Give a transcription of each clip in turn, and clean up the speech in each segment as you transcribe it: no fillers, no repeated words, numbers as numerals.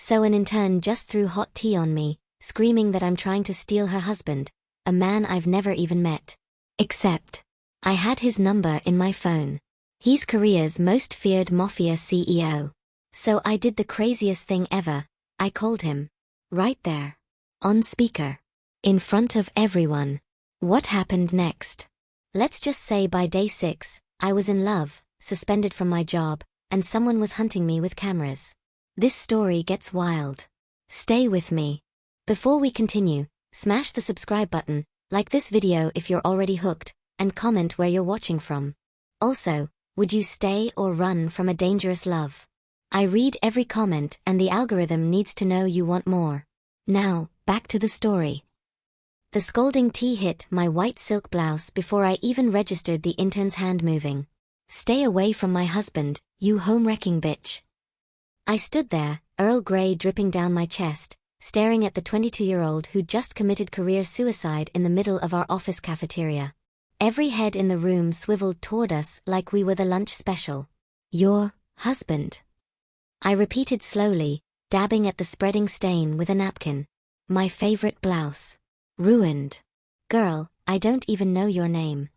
So an intern just threw hot tea on me, screaming that I'm trying to steal her husband, a man I've never even met. Except, I had his number in my phone. He's Korea's most feared Mafia CEO. So I did the craziest thing ever. I called him. Right there. On speaker. In front of everyone. What happened next? Let's just say by day 6, I was in love, suspended from my job, and someone was hunting me with cameras. This story gets wild. Stay with me. Before we continue, smash the subscribe button, like this video if you're already hooked, and comment where you're watching from. Also, would you stay or run from a dangerous love? I read every comment and the algorithm needs to know you want more. Now, back to the story. The scalding tea hit my white silk blouse before I even registered the intern's hand moving. Stay away from my husband, you home-wrecking bitch. I stood there, Earl Grey dripping down my chest, staring at the 22-year-old who just committed career suicide in the middle of our office cafeteria. Every head in the room swiveled toward us like we were the lunch special. Your husband. I repeated slowly, dabbing at the spreading stain with a napkin. My favorite blouse. Ruined. Girl, I don't even know your name.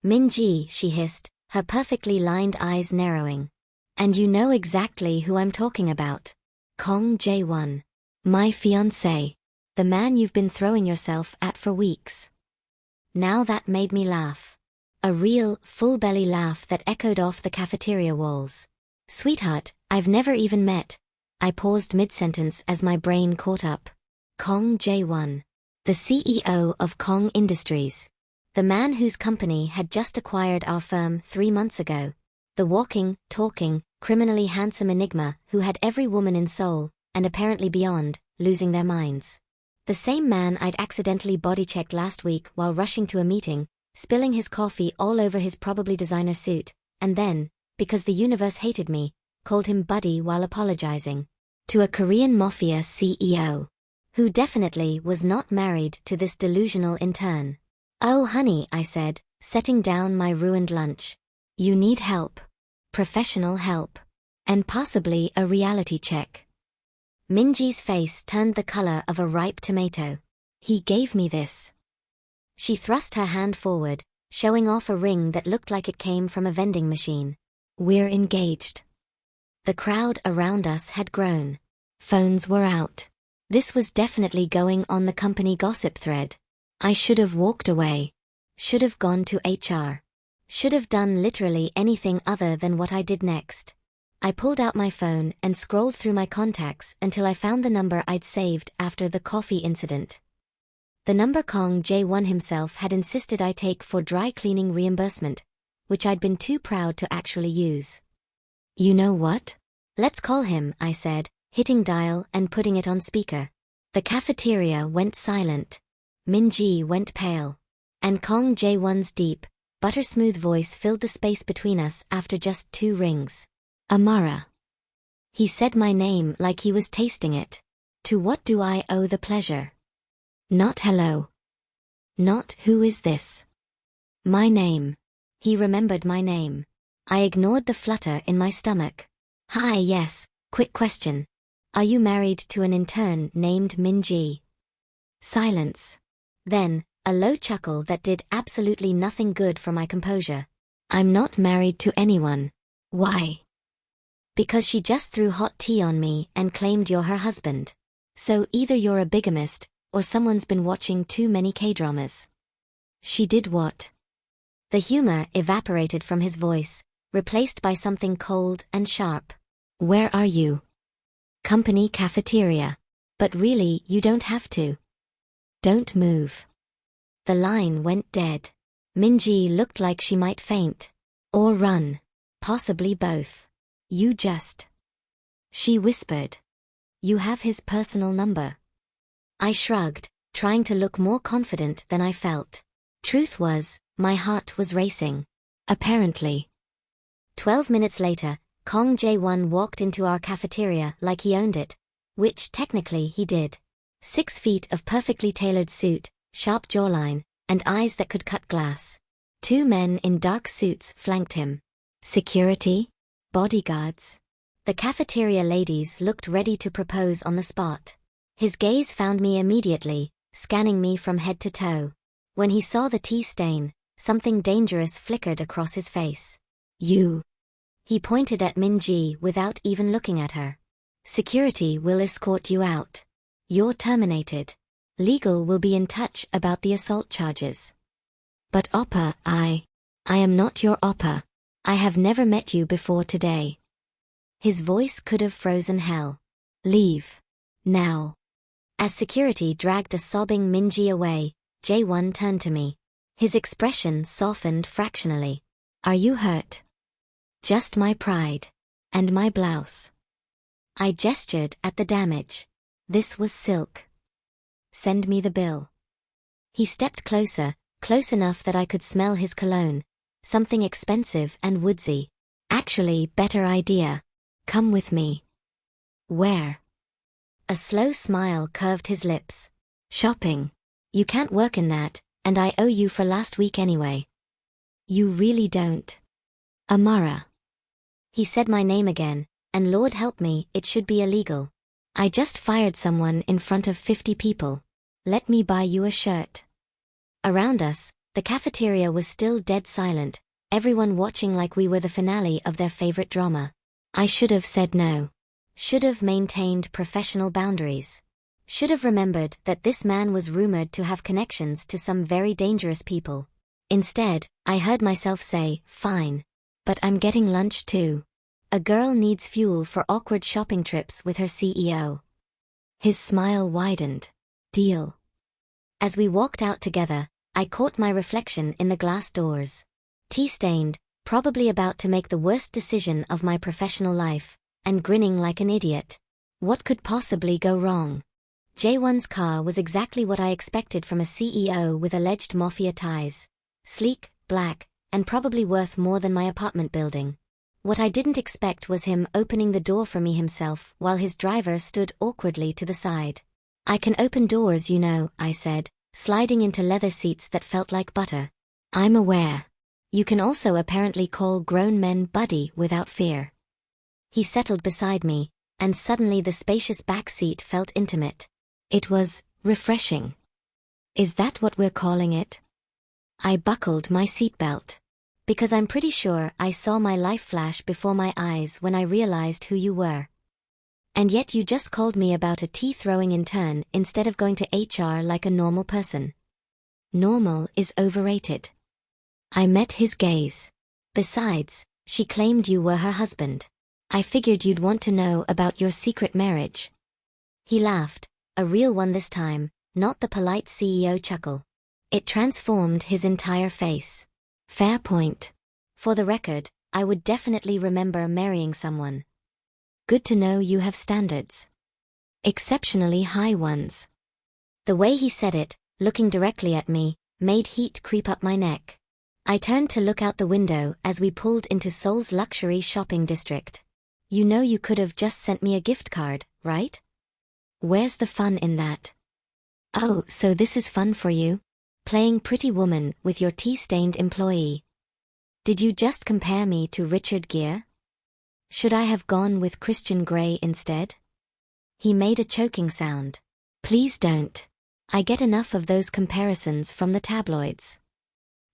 Min-ji, she hissed, her perfectly lined eyes narrowing. And you know exactly who I'm talking about. Kong Jae-Won. My fiancé. The man you've been throwing yourself at for weeks. Now that made me laugh. A real, full-belly laugh that echoed off the cafeteria walls. Sweetheart, I've never even met. I paused mid-sentence as my brain caught up. Kong Jae-Won. The CEO of Kong Industries. The man whose company had just acquired our firm 3 months ago. The walking, talking, criminally handsome enigma who had every woman in Seoul, and apparently beyond, losing their minds. The same man I'd accidentally body-checked last week while rushing to a meeting, spilling his coffee all over his probably designer suit, and then, because the universe hated me, called him buddy while apologizing. To a Korean Mafia CEO. Who definitely was not married to this delusional intern. Oh honey, I said, setting down my ruined lunch. You need help. Professional help. And possibly a reality check. Min-ji's face turned the color of a ripe tomato. He gave me this. She thrust her hand forward, showing off a ring that looked like it came from a vending machine. We're engaged. The crowd around us had grown. Phones were out. This was definitely going on the company gossip thread. I should have walked away. Should have gone to HR. Should have done literally anything other than what I did next. I pulled out my phone and scrolled through my contacts until I found the number I'd saved after the coffee incident. The number Kong Jae-Won himself had insisted I take for dry cleaning reimbursement, which I'd been too proud to actually use. You know what? Let's call him, I said, hitting dial and putting it on speaker. The cafeteria went silent. Min-ji went pale. And Kong Jae-Won's deep, butter-smooth voice filled the space between us after just 2 rings. Amara. He said my name like he was tasting it. To what do I owe the pleasure? Not hello. Not who is this? My name. He remembered my name. I ignored the flutter in my stomach. Hi, yes, quick question. Are you married to an intern named Min-ji? Silence. Then, a low chuckle that did absolutely nothing good for my composure. I'm not married to anyone. Why? Because she just threw hot tea on me and claimed you're her husband. So either you're a bigamist, or someone's been watching too many K-dramas. She did what? The humor evaporated from his voice, replaced by something cold and sharp. Where are you? Company cafeteria. But really, you don't have to. Don't move. The line went dead. Min-ji looked like she might faint. Or run. Possibly both. You just. She whispered. You have his personal number. I shrugged, trying to look more confident than I felt. Truth was, my heart was racing. Apparently. 12 minutes later, Kong Jae-Won walked into our cafeteria like he owned it, which technically he did. 6 feet of perfectly tailored suit, sharp jawline, and eyes that could cut glass. 2 men in dark suits flanked him. Security? Bodyguards? The cafeteria ladies looked ready to propose on the spot. His gaze found me immediately, scanning me from head to toe. When he saw the tea stain, something dangerous flickered across his face. You. He pointed at Min-ji without even looking at her. Security will escort you out. You're terminated. Legal will be in touch about the assault charges. But Oppa, I am not your Oppa. I have never met you before today. His voice could have frozen hell. Leave. Now. As security dragged a sobbing Min-ji away, Jae-Won turned to me. His expression softened fractionally. Are you hurt? Just my pride. And my blouse. I gestured at the damage. This was silk. Send me the bill. He stepped closer, close enough that I could smell his cologne. Something expensive and woodsy. Actually, better idea. Come with me. Where? A slow smile curved his lips. Shopping. You can't work in that, and I owe you for last week anyway. You really don't. Amara. He said my name again, and Lord help me, it should be illegal. I just fired someone in front of 50 people. Let me buy you a shirt. Around us, the cafeteria was still dead silent, everyone watching like we were the finale of their favorite drama. I should have said no. Should have maintained professional boundaries. Should have remembered that this man was rumored to have connections to some very dangerous people. Instead, I heard myself say, fine. But I'm getting lunch too. A girl needs fuel for awkward shopping trips with her CEO. His smile widened. Deal. As we walked out together, I caught my reflection in the glass doors. Tea-stained, probably about to make the worst decision of my professional life, and grinning like an idiot. What could possibly go wrong? Jae-Won's car was exactly what I expected from a CEO with alleged Mafia ties. Sleek, black, and probably worth more than my apartment building. What I didn't expect was him opening the door for me himself while his driver stood awkwardly to the side. I can open doors, you know, I said, sliding into leather seats that felt like butter. I'm aware. You can also apparently call grown men buddy without fear. He settled beside me, and suddenly the spacious back seat felt intimate. It was refreshing. Is that what we're calling it? I buckled my seatbelt. Because I'm pretty sure I saw my life flash before my eyes when I realized who you were. And yet you just called me about a tea-throwing intern instead of going to HR like a normal person. Normal is overrated. I met his gaze. Besides, she claimed you were her husband. I figured you'd want to know about your secret marriage. He laughed, a real one this time, not the polite CEO chuckle. It transformed his entire face. Fair point. For the record, I would definitely remember marrying someone. Good to know you have standards. Exceptionally high ones. The way he said it, looking directly at me, made heat creep up my neck. I turned to look out the window as we pulled into Seoul's luxury shopping district. You know you could have just sent me a gift card, right? Where's the fun in that? Oh, so this is fun for you? Playing pretty woman with your tea-stained employee. Did you just compare me to Richard Gere? Should I have gone with Christian Grey instead? He made a choking sound. Please don't. I get enough of those comparisons from the tabloids.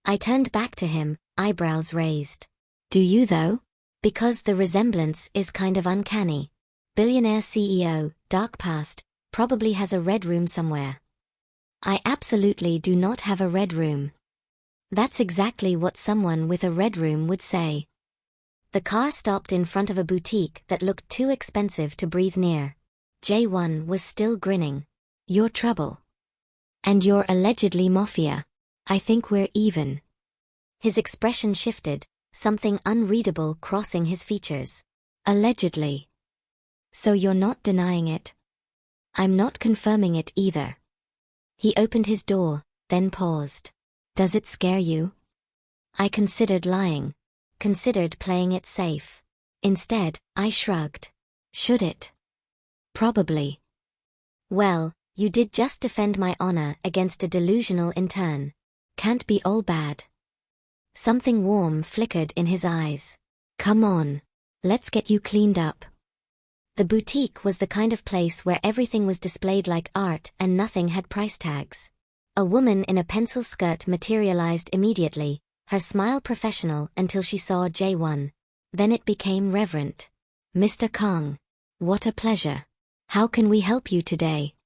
I turned back to him, eyebrows raised. Do you though? Because the resemblance is kind of uncanny. Billionaire CEO, dark past, probably has a red room somewhere. I absolutely do not have a red room. That's exactly what someone with a red room would say. The car stopped in front of a boutique that looked too expensive to breathe near. Jae-Won was still grinning. Your trouble. And you're allegedly Mafia. I think we're even. His expression shifted, something unreadable crossing his features. Allegedly. So you're not denying it? I'm not confirming it either. He opened his door, then paused. Does it scare you? I considered lying. Considered playing it safe. Instead, I shrugged. Should it? Probably. Well, you did just defend my honor against a delusional intern. Can't be all bad. Something warm flickered in his eyes. Come on. Let's get you cleaned up. The boutique was the kind of place where everything was displayed like art and nothing had price tags. A woman in a pencil skirt materialized immediately, her smile professional until she saw Jae-Won. Then it became reverent. "Mr. Kang. What a pleasure. How can we help you today?"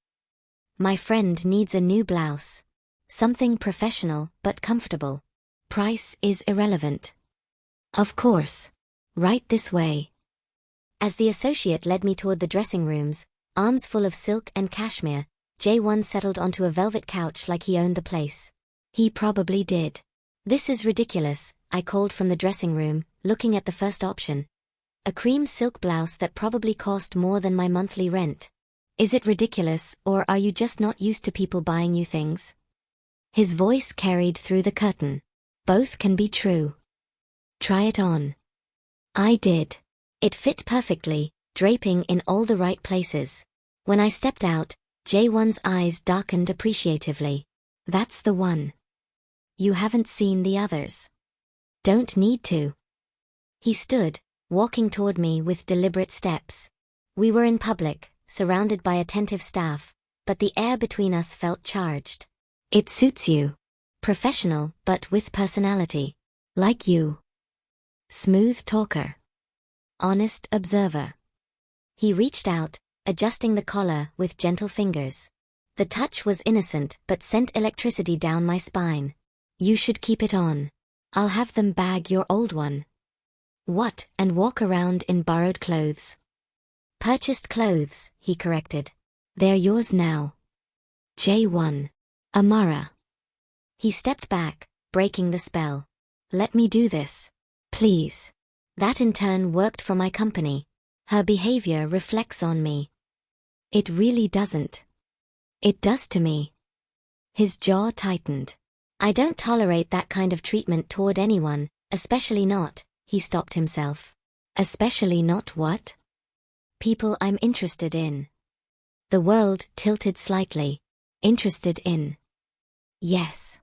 "My friend needs a new blouse. Something professional but comfortable. Price is irrelevant." "Of course. Right this way." As the associate led me toward the dressing rooms, arms full of silk and cashmere, Jae-Won settled onto a velvet couch like he owned the place. He probably did. "This is ridiculous," I called from the dressing room, looking at the first option. A cream silk blouse that probably cost more than my monthly rent. "Is it ridiculous, or are you just not used to people buying you things?" His voice carried through the curtain. "Both can be true. Try it on." I did. It fit perfectly, draping in all the right places. When I stepped out, Jae-Won's eyes darkened appreciatively. "That's the one. You haven't seen the others." "Don't need to." He stood, walking toward me with deliberate steps. We were in public, surrounded by attentive staff, but the air between us felt charged. "It suits you. Professional, but with personality. Like you. Smooth talker. Honest observer." He reached out, adjusting the collar with gentle fingers. The touch was innocent but sent electricity down my spine. "You should keep it on. I'll have them bag your old one." "What, and walk around in borrowed clothes?" "Purchased clothes," he corrected. "They're yours now." Jae-Won. Amara. He stepped back, breaking the spell. "Let me do this. Please." That intern worked for my company. Her behavior reflects on me. "It really doesn't." "It does to me." His jaw tightened. "I don't tolerate that kind of treatment toward anyone, especially not," he stopped himself. "Especially not what?" "People I'm interested in." The world tilted slightly. "Interested in." Yes.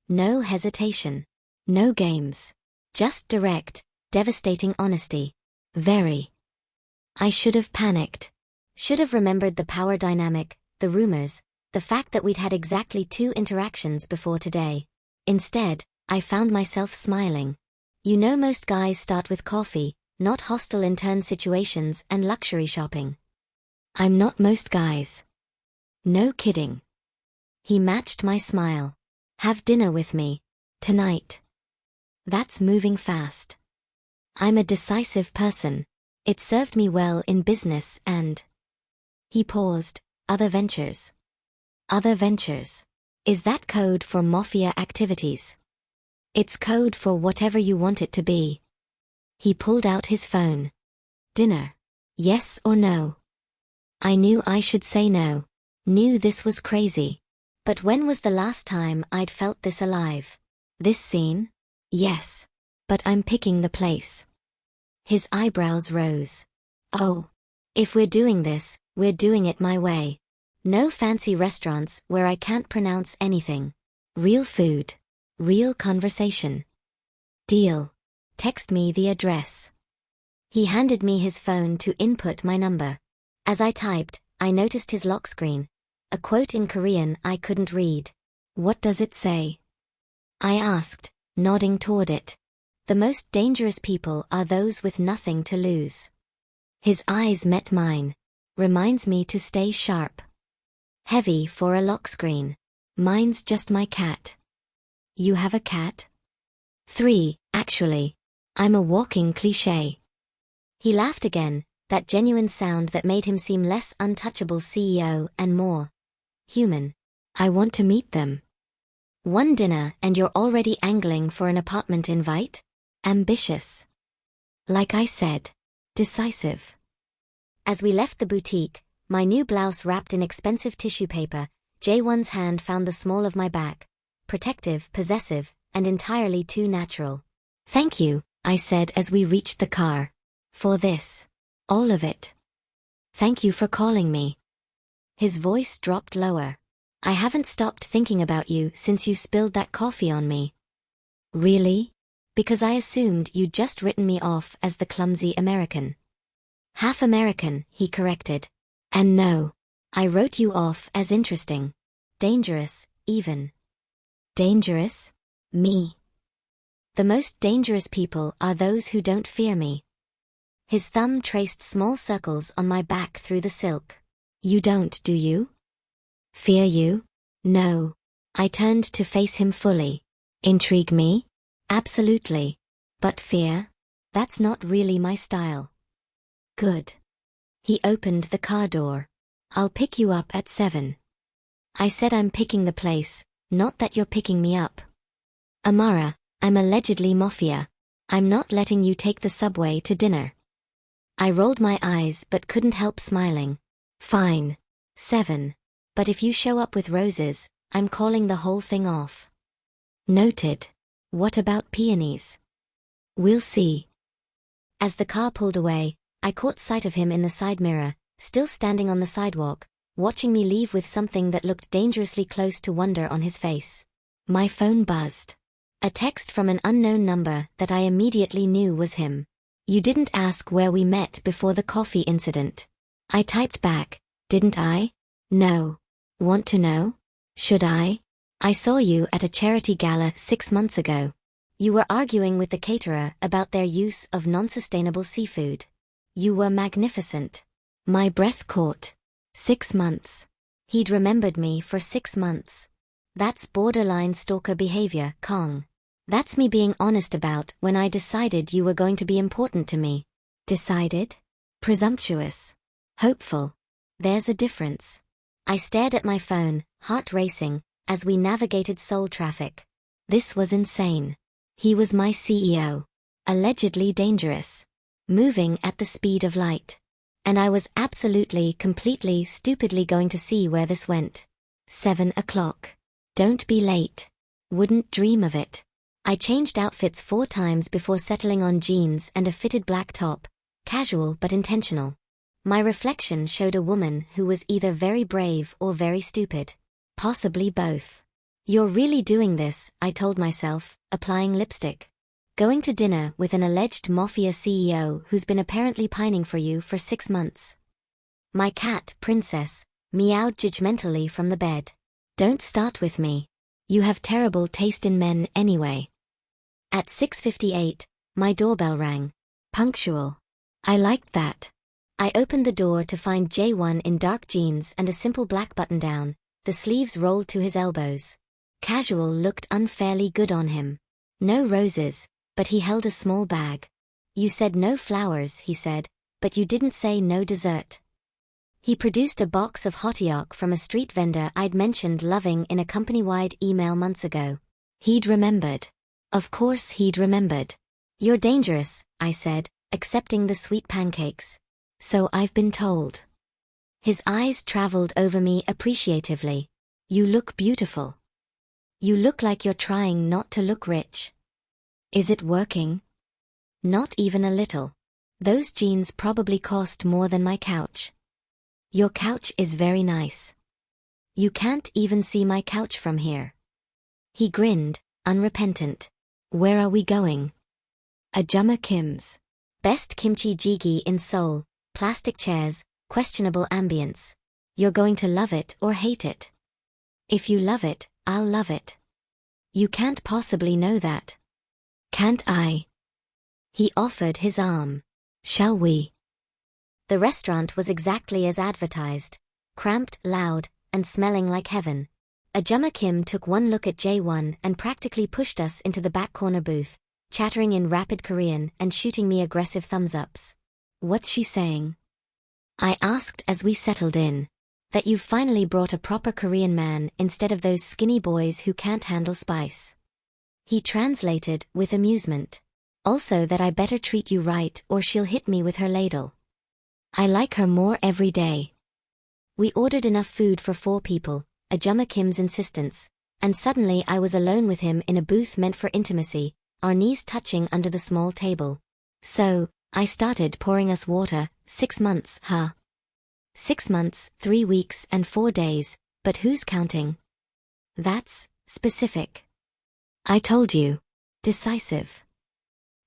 No hesitation. No games. Just direct, devastating honesty. Very. I should have panicked. Should have remembered the power dynamic, the rumors, the fact that we'd had exactly 2 interactions before today. Instead, I found myself smiling. You know, most guys start with coffee, not hostile intern situations and luxury shopping. I'm not most guys. No kidding. He matched my smile. "Have dinner with me. Tonight." That's moving fast. I'm a decisive person. It served me well in business and... He paused. "Other ventures." "Other ventures. Is that code for Mafia activities?" "It's code for whatever you want it to be." He pulled out his phone. "Dinner. Yes or no?" I knew I should say no. Knew this was crazy. But when was the last time I'd felt this alive? This scene? Yes. But I'm picking the place. His eyebrows rose. "Oh. If we're doing this, we're doing it my way. No fancy restaurants where I can't pronounce anything. Real food. Real conversation." "Deal. Text me the address." He handed me his phone to input my number. As I typed, I noticed his lock screen. A quote in Korean I couldn't read. "What does it say?" I asked, nodding toward it. "The most dangerous people are those with nothing to lose." His eyes met mine. "Reminds me to stay sharp." Heavy for a lock screen. "Mine's just my cat." "You have a cat?" 3, actually. I'm a walking cliché. He laughed again, that genuine sound that made him seem less untouchable CEO and more human. "I want to meet them." "One dinner and you're already angling for an apartment invite? Ambitious." Like I said. Decisive. As we left the boutique, my new blouse wrapped in expensive tissue paper, Jae-Won's hand found the small of my back. Protective, possessive, and entirely too natural. "Thank you," I said as we reached the car. "For this. All of it. Thank you for calling me." His voice dropped lower. "I haven't stopped thinking about you since you spilled that coffee on me." "Really?" "Because I assumed you'd just written me off as the clumsy American." Half American, he corrected. And no, I wrote you off as interesting. Dangerous, even. Dangerous? Me. The most dangerous people are those who don't fear me. His thumb traced small circles on my back through the silk. You don't, do you? Fear you? No. I turned to face him fully. Intrigue me? Absolutely. But fear? That's not really my style. Good. He opened the car door. I'll pick you up at 7. I said I'm picking the place, not that you're picking me up. Amara, I'm allegedly Mafia. I'm not letting you take the subway to dinner. I rolled my eyes but couldn't help smiling. Fine. 7. But if you show up with roses, I'm calling the whole thing off. Noted. What about peonies? We'll see. As the car pulled away, I caught sight of him in the side mirror, still standing on the sidewalk, watching me leave with something that looked dangerously close to wonder on his face. My phone buzzed. A text from an unknown number that I immediately knew was him. You didn't ask where we met before the coffee incident. I typed back, didn't I? No. Want to know? Should I? I saw you at a charity gala 6 months ago. You were arguing with the caterer about their use of non-sustainable seafood. You were magnificent. My breath caught. 6 months. He'd remembered me for 6 months. That's borderline stalker behavior, Kong. That's me being honest about when I decided you were going to be important to me. Decided? Presumptuous. Hopeful. There's a difference. I stared at my phone, heart racing, as we navigated Seoul traffic. This was insane. He was my CEO. Allegedly dangerous. Moving at the speed of light. And I was absolutely, completely, stupidly going to see where this went. 7 o'clock. Don't be late. Wouldn't dream of it. I changed outfits 4 times before settling on jeans and a fitted black top, casual but intentional. My reflection showed a woman who was either very brave or very stupid. Possibly both. You're really doing this, I told myself, applying lipstick. Going to dinner with an alleged Mafia CEO who's been apparently pining for you for 6 months. My cat, Princess, meowed judgmentally from the bed. Don't start with me. You have terrible taste in men anyway. At 6:58, my doorbell rang. Punctual. I liked that. I opened the door to find Jae-Won in dark jeans and a simple black button-down, the sleeves rolled to his elbows. Casual looked unfairly good on him. No roses, but he held a small bag. You said no flowers, he said, but you didn't say no dessert. He produced a box of hotteok from a street vendor I'd mentioned loving in a company-wide email months ago. He'd remembered. Of course he'd remembered. You're dangerous, I said, accepting the sweet pancakes. So I've been told. His eyes traveled over me appreciatively. You look beautiful. You look like you're trying not to look rich. Is it working? Not even a little. Those jeans probably cost more than my couch. Your couch is very nice. You can't even see my couch from here. He grinned, unrepentant. Where are we going? Ajumma Kim's. Best kimchi jjigae in Seoul. Plastic chairs, questionable ambience. You're going to love it or hate it. If you love it, I'll love it. You can't possibly know that. Can't I? He offered his arm. Shall we? The restaurant was exactly as advertised. Cramped, loud, and smelling like heaven. Ajumma Kim took one look at Jae-Won and practically pushed us into the back corner booth, chattering in rapid Korean and shooting me aggressive thumbs-ups. What's she saying? I asked as we settled in. That you've finally brought a proper Korean man instead of those skinny boys who can't handle spice. He translated with amusement. Also that I better treat you right or she'll hit me with her ladle. I like her more every day. We ordered enough food for 4 people, Ajumma Kim's insistence, and suddenly I was alone with him in a booth meant for intimacy, our knees touching under the small table. So, I started pouring us water. 6 months, huh? 6 months, 3 weeks and 4 days, but who's counting? That's specific. I told you. Decisive.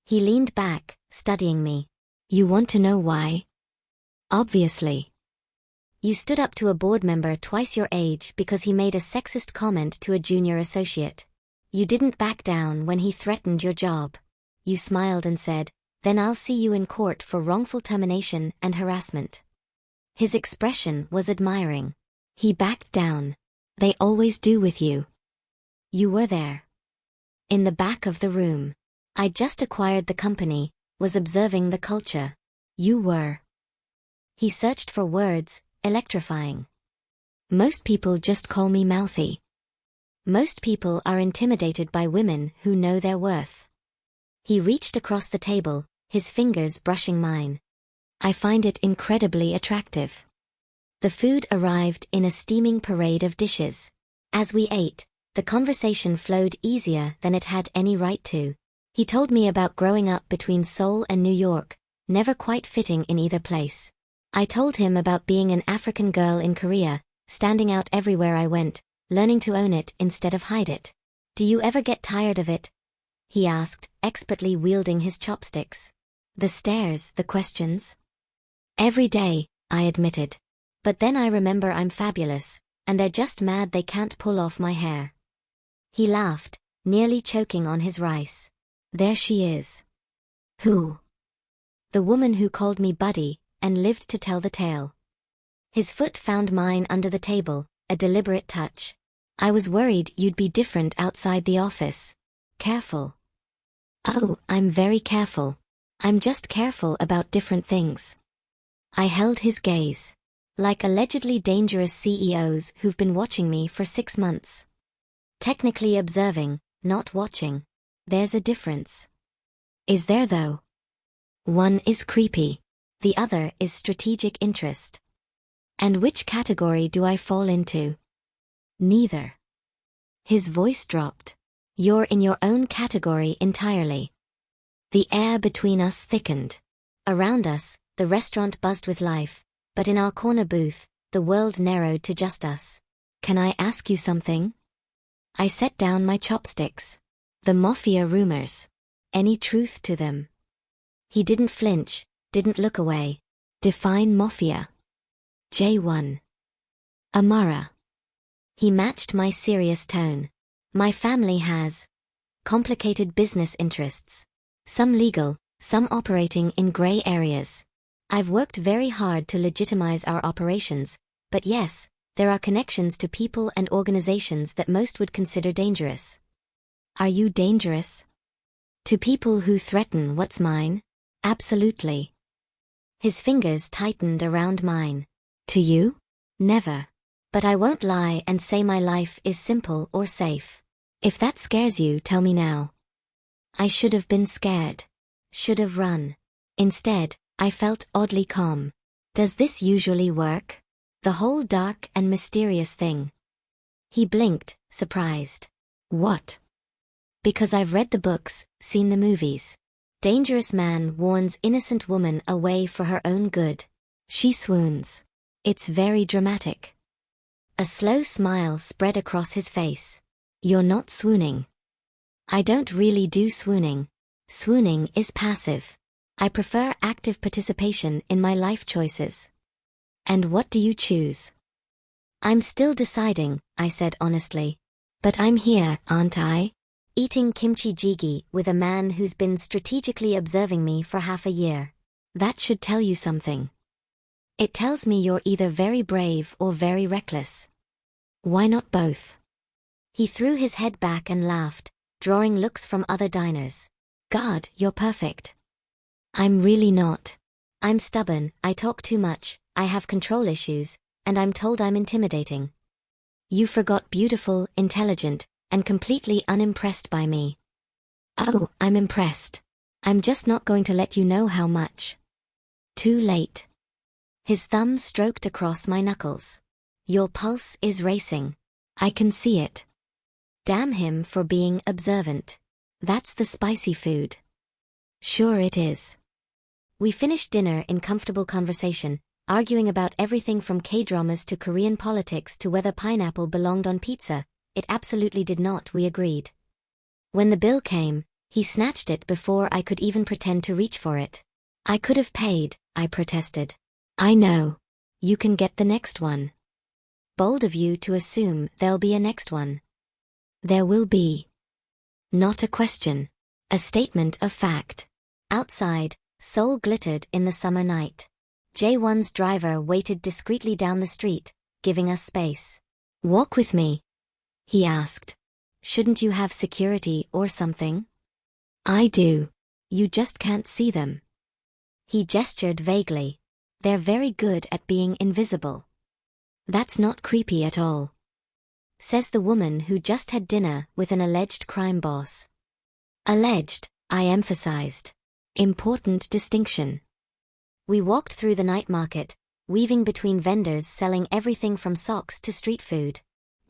He leaned back, studying me. You want to know why? Obviously. You stood up to a board member twice your age because he made a sexist comment to a junior associate. You didn't back down when he threatened your job. You smiled and said, "Then I'll see you in court for wrongful termination and harassment." His expression was admiring. He backed down. They always do with you. You were there. In the back of the room. I just acquired the company, was observing the culture. You were. He searched for words, electrifying. Most people just call me mouthy. Most people are intimidated by women who know their worth. He reached across the table, his fingers brushing mine. I find it incredibly attractive. The food arrived in a steaming parade of dishes. As we ate, the conversation flowed easier than it had any right to. He told me about growing up between Seoul and New York, never quite fitting in either place. I told him about being an African girl in Korea, standing out everywhere I went, learning to own it instead of hide it. "Do you ever get tired of it?" he asked, expertly wielding his chopsticks. The stares, the questions. "Every day," I admitted. "But then I remember I'm fabulous, and they're just mad they can't pull off my hair." He laughed, nearly choking on his rice. "There she is." "Who?" "The woman who called me buddy, and lived to tell the tale." His foot found mine under the table, a deliberate touch. "I was worried you'd be different outside the office. Careful." "Oh, I'm very careful. I'm just careful about different things." I held his gaze. Like allegedly dangerous CEOs who've been watching me for 6 months. Technically observing, not watching. There's a difference. Is there though? One is creepy. The other is strategic interest. And which category do I fall into? Neither. His voice dropped. You're in your own category entirely. The air between us thickened. Around us, the restaurant buzzed with life, but in our corner booth, the world narrowed to just us. "Can I ask you something?" I set down my chopsticks. "The Mafia rumors. Any truth to them?" He didn't flinch, didn't look away. "Define Mafia." Jae-Won. Amara. He matched my serious tone. "My family has complicated business interests. Some legal, some operating in gray areas. I've worked very hard to legitimize our operations, but yes, there are connections to people and organizations that most would consider dangerous." "Are you dangerous?" "To people who threaten what's mine? Absolutely." His fingers tightened around mine. "To you? Never. But I won't lie and say my life is simple or safe. If that scares you, tell me now." I should have been scared. Should have run. Instead, I felt oddly calm. Does this usually work? The whole dark and mysterious thing. He blinked, surprised. "What?" "Because I've read the books, seen the movies. Dangerous man warns innocent woman away for her own good. She swoons. It's very dramatic." A slow smile spread across his face. "You're not swooning." "I don't really do swooning. Swooning is passive. I prefer active participation in my life choices." "And what do you choose?" "I'm still deciding," I said honestly. "But I'm here, aren't I? Eating kimchi jjigae with a man who's been strategically observing me for half a year. That should tell you something. It tells me you're either very brave or very reckless." "Why not both?" He threw his head back and laughed, drawing looks from other diners. "God, you're perfect." "I'm really not. I'm stubborn, I talk too much, I have control issues, and I'm told I'm intimidating. You forgot beautiful, intelligent, and completely unimpressed by me." "Oh, I'm impressed. I'm just not going to let you know how much." "Too late." His thumb stroked across my knuckles. "Your pulse is racing. I can see it." Damn him for being observant. That's the spicy food. Sure it is. We finished dinner in comfortable conversation, arguing about everything from K-dramas to Korean politics to whether pineapple belonged on pizza. It absolutely did not, we agreed. When the bill came, he snatched it before I could even pretend to reach for it. "I could have paid," I protested. I know. You can get the next one. Bold of you to assume there'll be a next one. There will be. Not a question. A statement of fact. Outside, Seoul glittered in the summer night. Jae-Won's driver waited discreetly down the street, giving us space. Walk with me? He asked. Shouldn't you have security or something? I do. You just can't see them. He gestured vaguely. They're very good at being invisible. That's not creepy at all. Says the woman who just had dinner with an alleged crime boss. Alleged, I emphasized. Important distinction. We walked through the night market, weaving between vendors selling everything from socks to street food.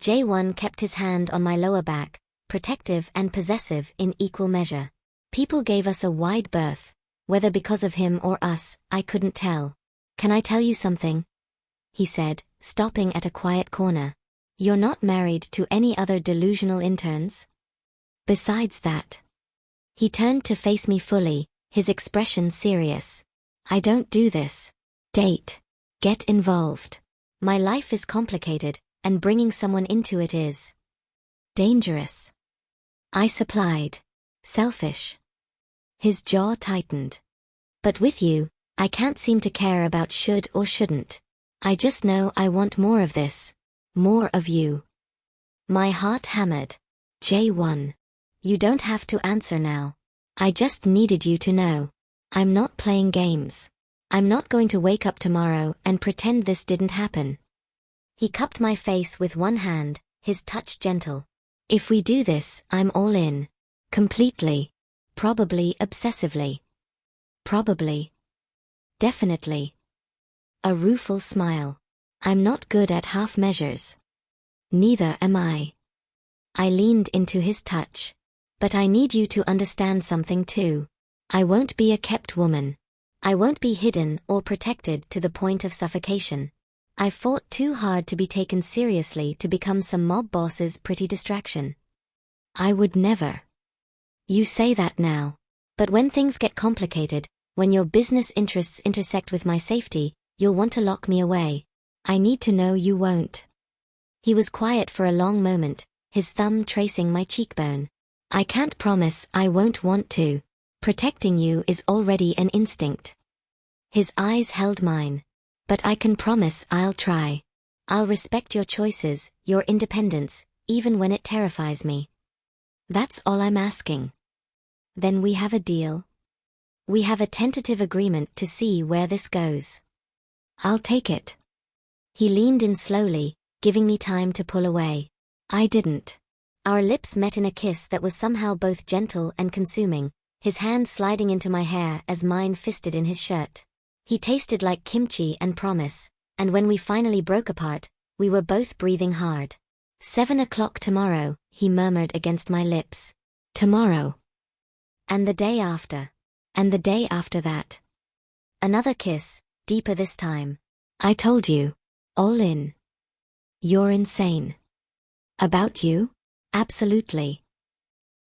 Jae-Won kept his hand on my lower back, protective and possessive in equal measure. People gave us a wide berth. Whether because of him or us, I couldn't tell. Can I tell you something? He said, stopping at a quiet corner. You're not married to any other delusional interns? Besides that. He turned to face me fully, his expression serious. I don't do this. Date. Get involved. My life is complicated, and bringing someone into it is dangerous. I supplied. Selfish. His jaw tightened. But with you, I can't seem to care about should or shouldn't. I just know I want more of this. More of you. My heart hammered. Jae-Won. You don't have to answer now. I just needed you to know. I'm not playing games. I'm not going to wake up tomorrow and pretend this didn't happen. He cupped my face with one hand, his touch gentle. If we do this, I'm all in. Completely. Probably obsessively. Probably. Definitely. A rueful smile. I'm not good at half measures. Neither am I. I leaned into his touch. But I need you to understand something too. I won't be a kept woman. I won't be hidden or protected to the point of suffocation. I fought too hard to be taken seriously to become some mob boss's pretty distraction. I would never. You say that now. But when things get complicated, when your business interests intersect with my safety, you'll want to lock me away. I need to know you won't. He was quiet for a long moment, his thumb tracing my cheekbone. I can't promise I won't want to. Protecting you is already an instinct. His eyes held mine. But I can promise I'll try. I'll respect your choices, your independence, even when it terrifies me. That's all I'm asking. Then we have a deal. We have a tentative agreement to see where this goes. I'll take it. He leaned in slowly, giving me time to pull away. I didn't. Our lips met in a kiss that was somehow both gentle and consuming, his hand sliding into my hair as mine fisted in his shirt. He tasted like kimchi and promise, and when we finally broke apart, we were both breathing hard. 7 o'clock tomorrow, he murmured against my lips. Tomorrow. And the day after. And the day after that. Another kiss, deeper this time. I told you. All in. You're insane. About you? Absolutely.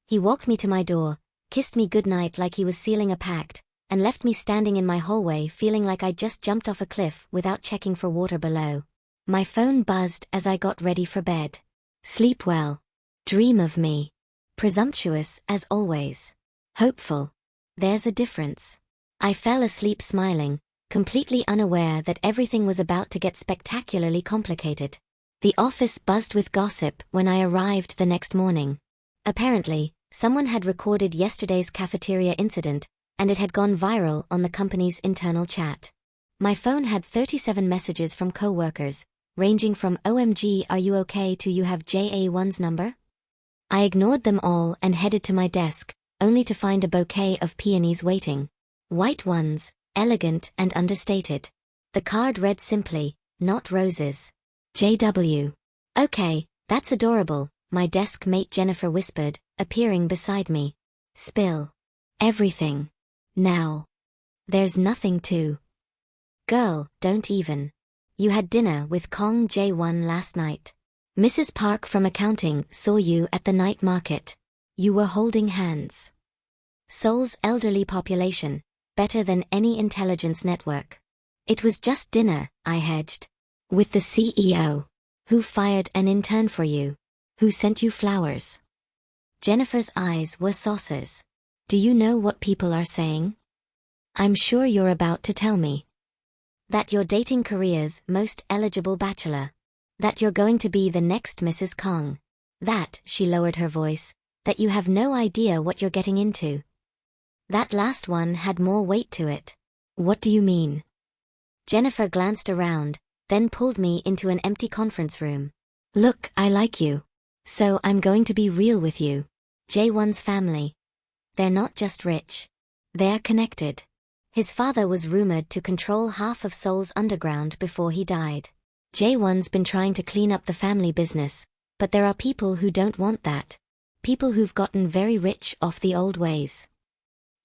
He walked me to my door, kissed me goodnight like he was sealing a pact, and left me standing in my hallway feeling like I'd just jumped off a cliff without checking for water below. My phone buzzed as I got ready for bed. Sleep well. Dream of me. Presumptuous as always. Hopeful. There's a difference. I fell asleep smiling, completely unaware that everything was about to get spectacularly complicated. The office buzzed with gossip when I arrived the next morning. Apparently, someone had recorded yesterday's cafeteria incident, and it had gone viral on the company's internal chat. My phone had 37 messages from co-workers, ranging from "OMG, are you okay" to "you have Jae-Won's number?" I ignored them all and headed to my desk, only to find a bouquet of peonies waiting. White ones, elegant and understated. The card read simply, "Not roses. JW. Okay, that's adorable," my desk mate Jennifer whispered, appearing beside me. Spill. Everything. Now. There's nothing to. Girl, don't even. You had dinner with Kong Jae-Won last night. Mrs. Park from accounting saw you at the night market. You were holding hands. Seoul's elderly population, better than any intelligence network. It was just dinner, I hedged. With the CEO. Who fired an intern for you? Who sent you flowers? Jennifer's eyes were saucers. Do you know what people are saying? I'm sure you're about to tell me. That you're dating Korea's most eligible bachelor. That you're going to be the next Mrs. Kong. That, she lowered her voice, that you have no idea what you're getting into. That last one had more weight to it. What do you mean? Jennifer glanced around, then pulled me into an empty conference room. Look, I like you. So I'm going to be real with you. Jae-Won's family. They're not just rich. They're connected. His father was rumored to control half of Seoul's underground before he died. Jae-Won's been trying to clean up the family business, but there are people who don't want that. People who've gotten very rich off the old ways.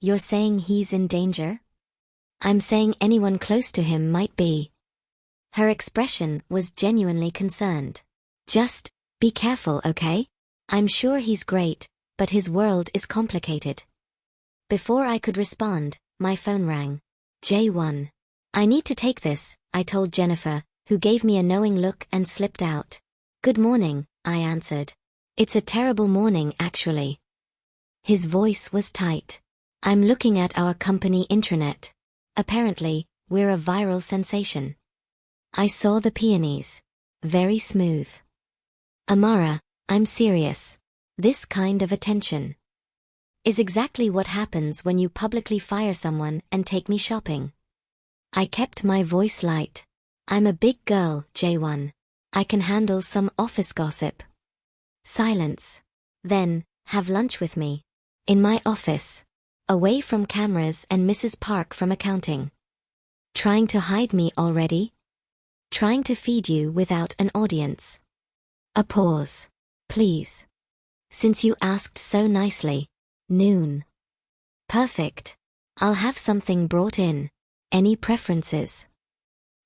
You're saying he's in danger? I'm saying anyone close to him might be. Her expression was genuinely concerned. Just, be careful, okay? I'm sure he's great, but his world is complicated. Before I could respond, my phone rang. Jae-Won. I need to take this, I told Jennifer, who gave me a knowing look and slipped out. Good morning, I answered. It's a terrible morning, actually. His voice was tight. I'm looking at our company intranet. Apparently, we're a viral sensation. I saw the peonies. Very smooth. Amara, I'm serious. This kind of attention is exactly what happens when you publicly fire someone and take me shopping. I kept my voice light. I'm a big girl, Jae-Won. I can handle some office gossip. Silence. Then, have lunch with me. In my office. Away from cameras and Mrs. Park from accounting. Trying to hide me already? Trying to feed you without an audience. A pause. Please. Since you asked so nicely. Noon. Perfect. I'll have something brought in. Any preferences?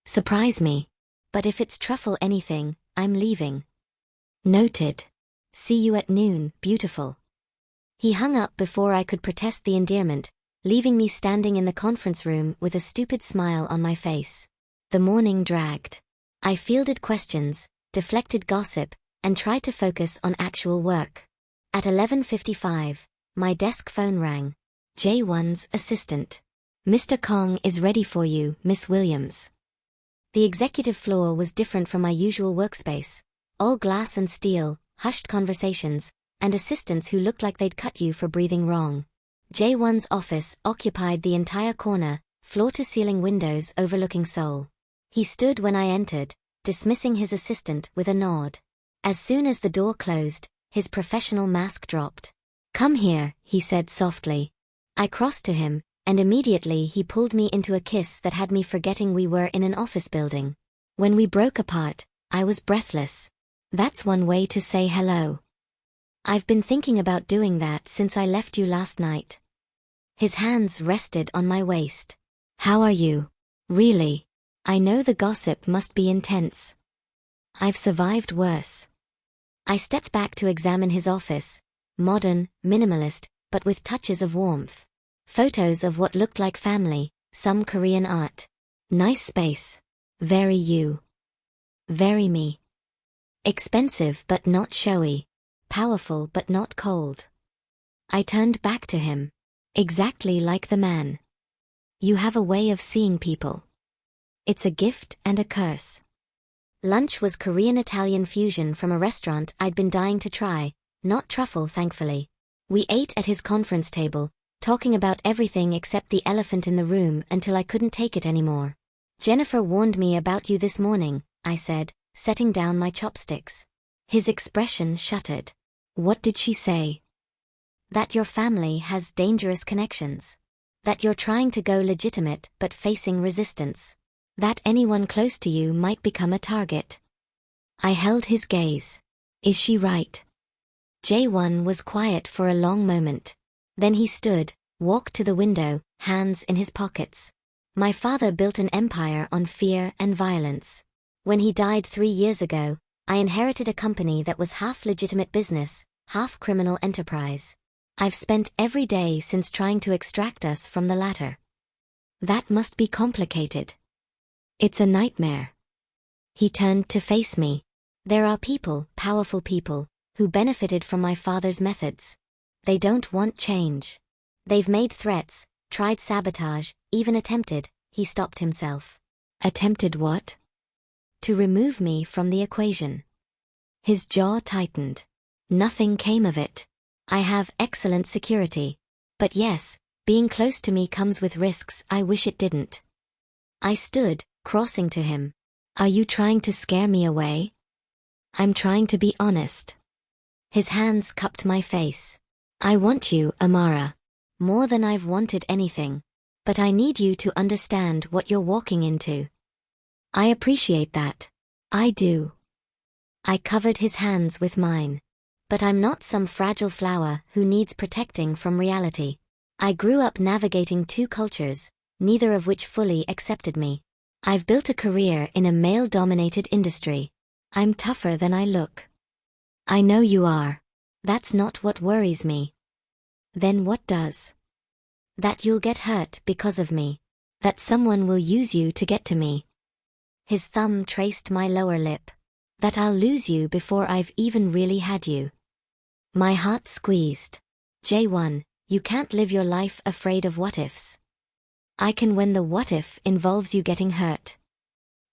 Surprise me. But if it's truffle anything, I'm leaving. Noted. See you at noon, beautiful. He hung up before I could protest the endearment, leaving me standing in the conference room with a stupid smile on my face. The morning dragged. I fielded questions, deflected gossip, and tried to focus on actual work. At 11:55, my desk phone rang. Jae-Won's assistant. Mr. Kong is ready for you, Miss Williams. The executive floor was different from my usual workspace. All glass and steel, hushed conversations, and assistants who looked like they'd cut you for breathing wrong. Jae-Won's office occupied the entire corner, floor-to-ceiling windows overlooking Seoul. He stood when I entered, dismissing his assistant with a nod. As soon as the door closed, his professional mask dropped. Come here, he said softly. I crossed to him, and immediately he pulled me into a kiss that had me forgetting we were in an office building. When we broke apart, I was breathless. That's one way to say hello. I've been thinking about doing that since I left you last night. His hands rested on my waist. How are you? Really? I know the gossip must be intense. I've survived worse. I stepped back to examine his office. Modern, minimalist, but with touches of warmth. Photos of what looked like family, some Korean art. Nice space. Very you. Very me. Expensive but not showy. Powerful but not cold. I turned back to him. Exactly like the man. You have a way of seeing people. It's a gift and a curse. Lunch was Korean-Italian fusion from a restaurant I'd been dying to try, not truffle thankfully. We ate at his conference table, talking about everything except the elephant in the room until I couldn't take it anymore. Jennifer warned me about you this morning, I said, setting down my chopsticks. His expression shuttered. What did she say? That your family has dangerous connections. That you're trying to go legitimate but facing resistance. That anyone close to you might become a target. I held his gaze. Is she right? Jae-Won was quiet for a long moment. Then he stood, walked to the window, hands in his pockets. My father built an empire on fear and violence. When he died 3 years ago, I inherited a company that was half legitimate business, half criminal enterprise. I've spent every day since trying to extract us from the latter. That must be complicated. It's a nightmare. He turned to face me. There are people, powerful people, who benefited from my father's methods. They don't want change. They've made threats, tried sabotage, even attempted. He stopped himself. Attempted what? To remove me from the equation. His jaw tightened. Nothing came of it. I have excellent security. But yes, being close to me comes with risks. I wish it didn't. I stood, crossing to him. Are you trying to scare me away? I'm trying to be honest. His hands cupped my face. I want you, Amara. More than I've wanted anything. But I need you to understand what you're walking into. I appreciate that. I do. I covered his hands with mine. But I'm not some fragile flower who needs protecting from reality. I grew up navigating two cultures, neither of which fully accepted me. I've built a career in a male-dominated industry. I'm tougher than I look. I know you are. That's not what worries me. Then what does? That you'll get hurt because of me. That someone will use you to get to me. His thumb traced my lower lip. That I'll lose you before I've even really had you. My heart squeezed. Jae-Won, you can't live your life afraid of what-ifs. I can when the what-if involves you getting hurt.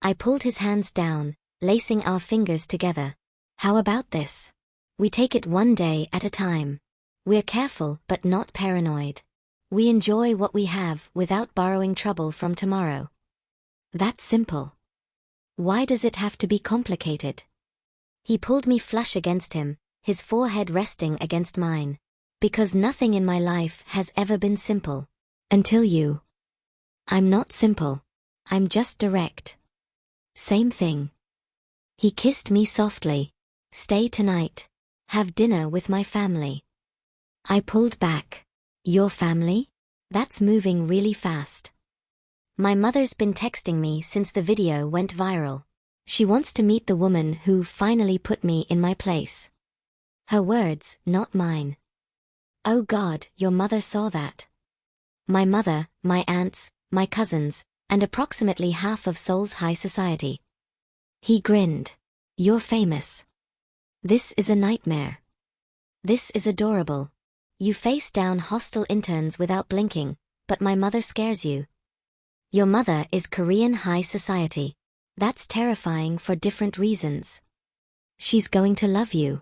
I pulled his hands down, lacing our fingers together. How about this? We take it one day at a time. We're careful but not paranoid. We enjoy what we have without borrowing trouble from tomorrow. That's simple. Why does it have to be complicated? He pulled me flush against him, his forehead resting against mine. Because nothing in my life has ever been simple. Until you. I'm not simple. I'm just direct. Same thing. He kissed me softly. Stay tonight. Have dinner with my family. I pulled back. Your family? That's moving really fast. My mother's been texting me since the video went viral. She wants to meet the woman who finally put me in my place. Her words, not mine. Oh God, your mother saw that. My mother, my aunts, my cousins, and approximately half of Seoul's high society. He grinned. You're famous. This is a nightmare. This is adorable. You face down hostile interns without blinking, but my mother scares you. Your mother is Korean high society. That's terrifying for different reasons. She's going to love you.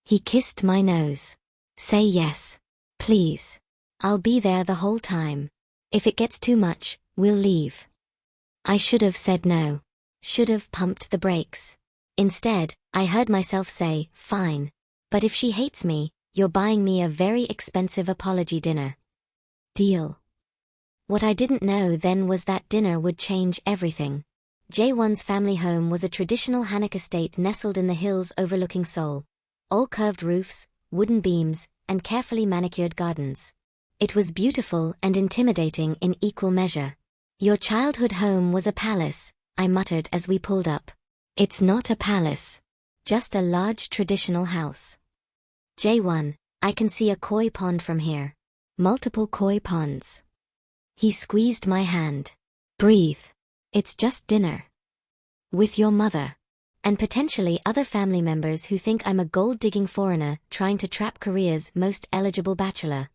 He kissed my nose. Say yes. Please. I'll be there the whole time. If it gets too much, we'll leave. I should have said no. Should have pumped the brakes. Instead, I heard myself say, fine. But if she hates me, you're buying me a very expensive apology dinner. Deal. What I didn't know then was that dinner would change everything. Jae-Won's family home was a traditional Hanok estate nestled in the hills overlooking Seoul. All curved roofs, wooden beams, and carefully manicured gardens. It was beautiful and intimidating in equal measure. Your childhood home was a palace, I muttered as we pulled up. It's not a palace. Just a large traditional house. Jae-Won, I can see a koi pond from here. Multiple koi ponds. He squeezed my hand. Breathe. It's just dinner. With your mother. And potentially other family members who think I'm a gold-digging foreigner trying to trap Korea's most eligible bachelor.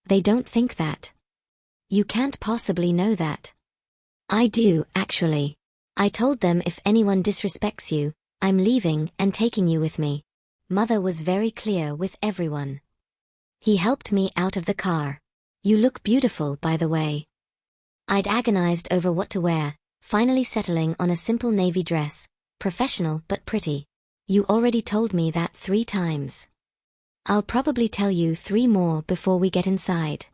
They don't think that. You can't possibly know that. I do, actually. I told them if anyone disrespects you, I'm leaving and taking you with me. Mother was very clear with everyone. He helped me out of the car. You look beautiful, by the way. I'd agonized over what to wear, finally settling on a simple navy dress, professional but pretty. You already told me that 3 times. I'll probably tell you 3 more before we get inside.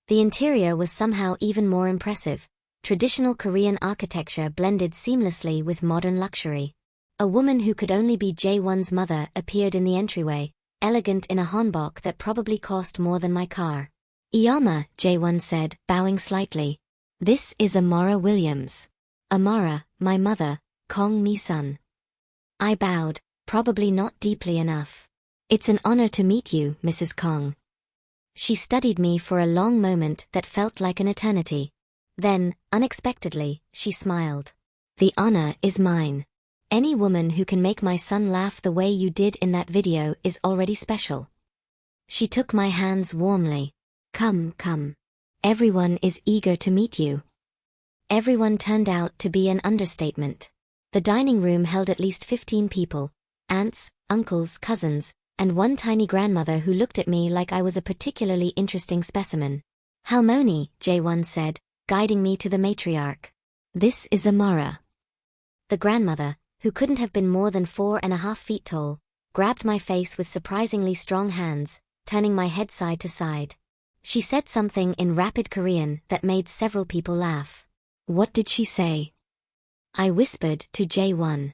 The interior was somehow even more impressive. Traditional Korean architecture blended seamlessly with modern luxury. A woman who could only be Jae-Won's mother appeared in the entryway, elegant in a hanbok that probably cost more than my car. Iyama, Jae-Won said, bowing slightly. This is Amara Williams. Amara, my mother, Kong Mi-sun. I bowed, probably not deeply enough. It's an honor to meet you, Mrs. Kong. She studied me for a long moment that felt like an eternity. Then, unexpectedly, she smiled. The honor is mine. Any woman who can make my son laugh the way you did in that video is already special. She took my hands warmly. Come, come. Everyone is eager to meet you. Everyone turned out to be an understatement. The dining room held at least 15 people, aunts, uncles, cousins, and one tiny grandmother who looked at me like I was a particularly interesting specimen. Halmoni, Jae-Won said, guiding me to the matriarch. This is Amara. The grandmother, who couldn't have been more than 4.5 feet tall, grabbed my face with surprisingly strong hands, turning my head side to side. She said something in rapid Korean that made several people laugh. What did she say? I whispered to Jae-Won.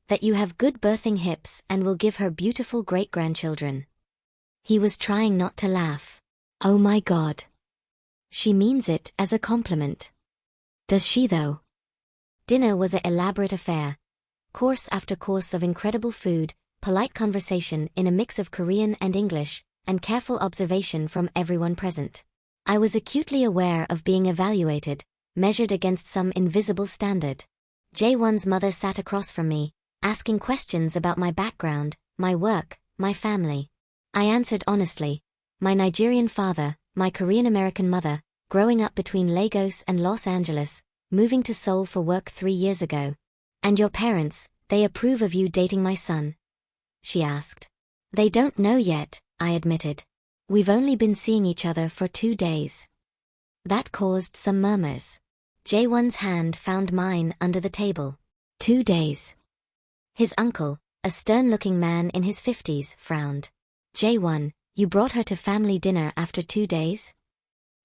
That you have good birthing hips and will give her beautiful great-grandchildren. He was trying not to laugh. Oh my God. She means it as a compliment. Does she though? Dinner was an elaborate affair. Course after course of incredible food, polite conversation in a mix of Korean and English, and careful observation from everyone present. I was acutely aware of being evaluated, measured against some invisible standard. Jae-Won's mother sat across from me, asking questions about my background, my work, my family. I answered honestly. My Nigerian father, my Korean-American mother, growing up between Lagos and Los Angeles, moving to Seoul for work 3 years ago. And your parents, they approve of you dating my son? She asked. They don't know yet, I admitted. We've only been seeing each other for 2 days. That caused some murmurs. Jae-Won's hand found mine under the table. 2 days. His uncle, a stern-looking man in his 50s, frowned. Jae-Won, you brought her to family dinner after 2 days?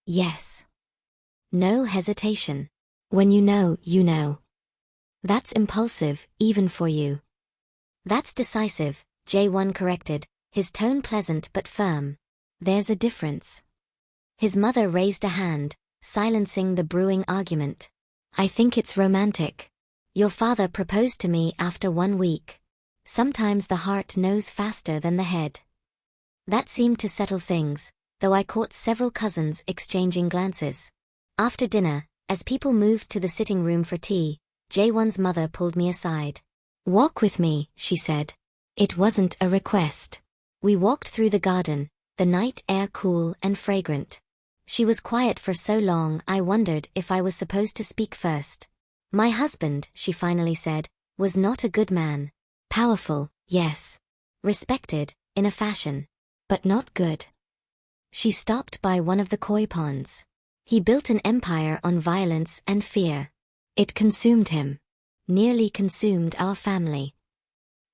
Yes. No hesitation. When you know, you know. That's impulsive, even for you. That's decisive, Jae-Won corrected, his tone pleasant but firm. There's a difference. His mother raised a hand, silencing the brewing argument. I think it's romantic. Your father proposed to me after 1 week. Sometimes the heart knows faster than the head. That seemed to settle things, though I caught several cousins exchanging glances. After dinner, as people moved to the sitting room for tea, Jae-Won's mother pulled me aside. Walk with me, she said. It wasn't a request. We walked through the garden, the night air cool and fragrant. She was quiet for so long I wondered if I was supposed to speak first. My husband, she finally said, was not a good man. Powerful, yes. Respected, in a fashion. But not good. She stopped by one of the koi ponds. He built an empire on violence and fear. It consumed him. Nearly consumed our family.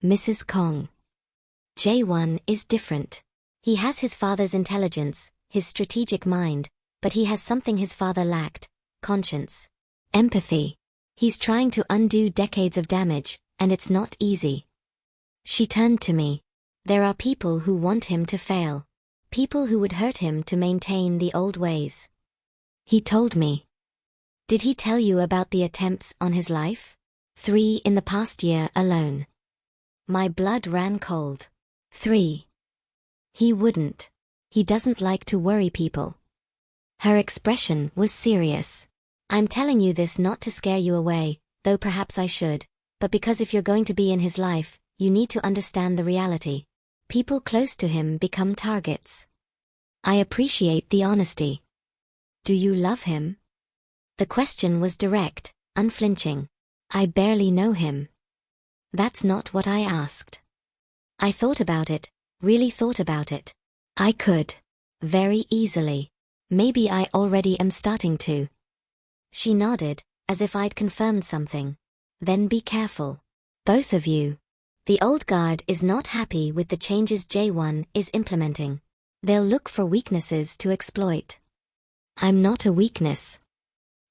Mrs. Kong. Jae-Won is different. He has his father's intelligence, his strategic mind, but he has something his father lacked, conscience. Empathy. He's trying to undo decades of damage, and it's not easy. She turned to me. There are people who want him to fail. People who would hurt him to maintain the old ways. He told me. Did he tell you about the attempts on his life? 3 in the past year alone. My blood ran cold. 3. He wouldn't. He doesn't like to worry people. Her expression was serious. I'm telling you this not to scare you away, though perhaps I should, but because if you're going to be in his life, you need to understand the reality. People close to him become targets. I appreciate the honesty. Do you love him? The question was direct, unflinching. I barely know him. That's not what I asked. I thought about it, really thought about it. I could. Very easily. Maybe I already am starting to. She nodded, as if I'd confirmed something. Then be careful. Both of you. The old guard is not happy with the changes Jae-Won is implementing. They'll look for weaknesses to exploit. I'm not a weakness.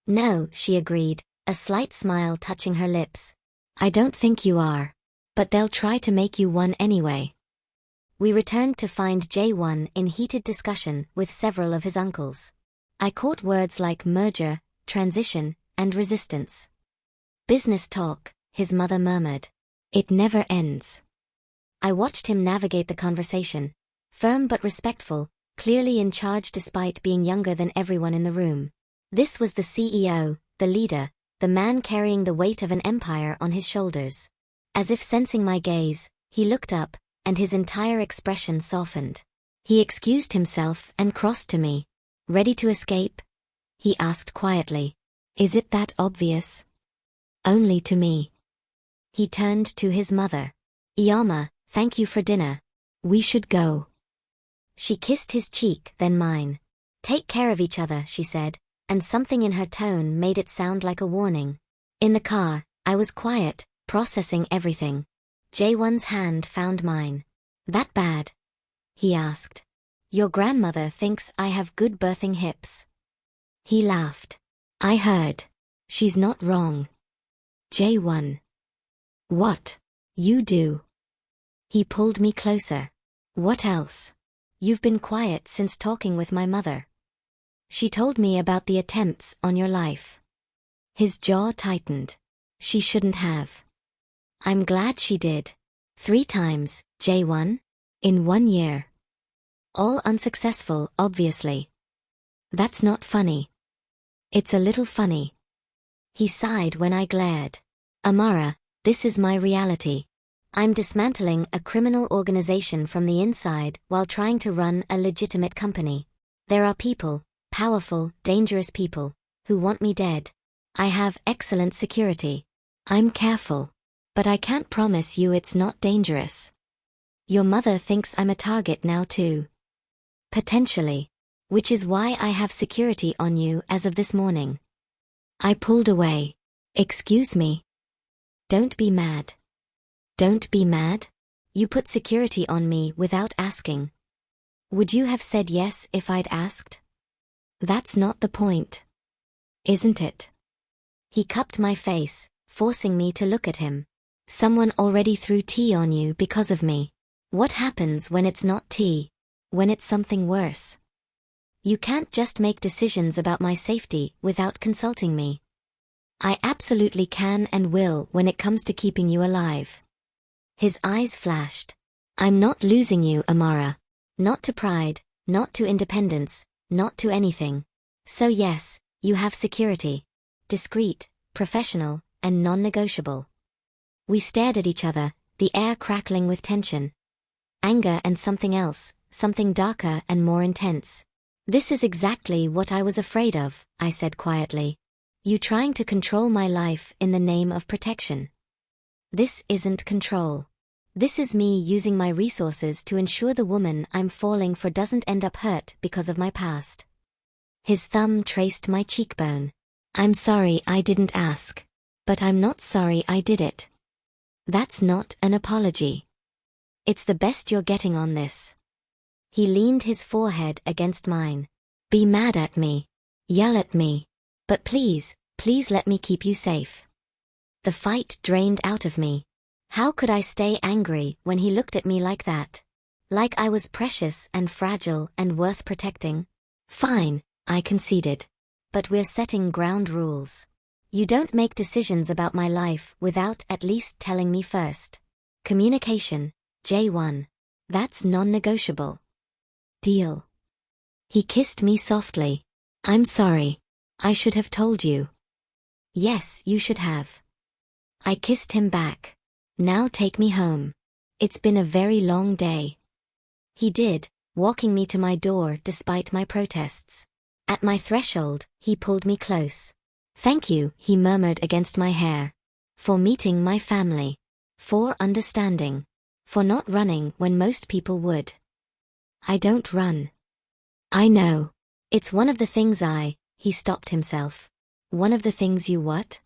No, she agreed, a slight smile touching her lips. I don't think you are. But they'll try to make you one anyway. We returned to find Jae-Won in heated discussion with several of his uncles. I caught words like merger, transition, and resistance. Business talk, his mother murmured. It never ends. I watched him navigate the conversation, firm but respectful, clearly in charge despite being younger than everyone in the room. This was the CEO, the leader, the man carrying the weight of an empire on his shoulders. As if sensing my gaze, he looked up, and his entire expression softened. He excused himself and crossed to me. "Ready to escape?" he asked quietly. "Is it that obvious?" "Only to me." He turned to his mother. "Iyama, thank you for dinner. We should go." She kissed his cheek, then mine. "Take care of each other," she said, and something in her tone made it sound like a warning. In the car, I was quiet, processing everything. Jae-Won's hand found mine. "That bad?" he asked. "Your grandmother thinks I have good birthing hips." He laughed. "I heard. She's not wrong." "Jae-Won." "What? You do." He pulled me closer. "What else? You've been quiet since talking with my mother. She told me about the attempts on your life." His jaw tightened. "She shouldn't have." "I'm glad she did. 3 times, Jae-Won? In 1 year. All unsuccessful, obviously." "That's not funny." "It's a little funny." He sighed when I glared. "Amara, this is my reality. I'm dismantling a criminal organization from the inside while trying to run a legitimate company. There are people, powerful, dangerous people, who want me dead. I have excellent security. I'm careful. But I can't promise you it's not dangerous. Your mother thinks I'm a target now too. Potentially. Which is why I have security on you as of this morning." I pulled away. "Excuse me." "Don't be mad." "Don't be mad? You put security on me without asking. Would you have said yes if I'd asked?" "That's not the point." "Isn't it?" He cupped my face, forcing me to look at him. "Someone already threw tea on you because of me. What happens when it's not tea? When it's something worse? You can't just make decisions about my safety without consulting me." "I absolutely can and will when it comes to keeping you alive." His eyes flashed. "I'm not losing you, Amara. Not to pride, not to independence, not to anything. So yes, you have security. Discreet, professional, and non-negotiable." We stared at each other, the air crackling with tension. Anger and something else, something darker and more intense. "This is exactly what I was afraid of," I said quietly. "You trying to control my life in the name of protection." "This isn't control. This is me using my resources to ensure the woman I'm falling for doesn't end up hurt because of my past." His thumb traced my cheekbone. "I'm sorry I didn't ask. But I'm not sorry I did it." "That's not an apology. It's the best you're getting on this." He leaned his forehead against mine. "Be mad at me. Yell at me. But please, please let me keep you safe." The fight drained out of me. How could I stay angry when he looked at me like that? Like I was precious and fragile and worth protecting? "Fine," I conceded. "But we're setting ground rules. You don't make decisions about my life without at least telling me first. Communication, Jae-Won. That's non-negotiable. Deal." He kissed me softly. "I'm sorry. I should have told you." "Yes, you should have." I kissed him back. "Now take me home. It's been a very long day." He did, walking me to my door despite my protests. At my threshold, he pulled me close. "Thank you," he murmured against my hair. "For meeting my family. For understanding. For not running when most people would." "I don't run." "I know. It's one of the things He stopped himself. "One of the things you what?"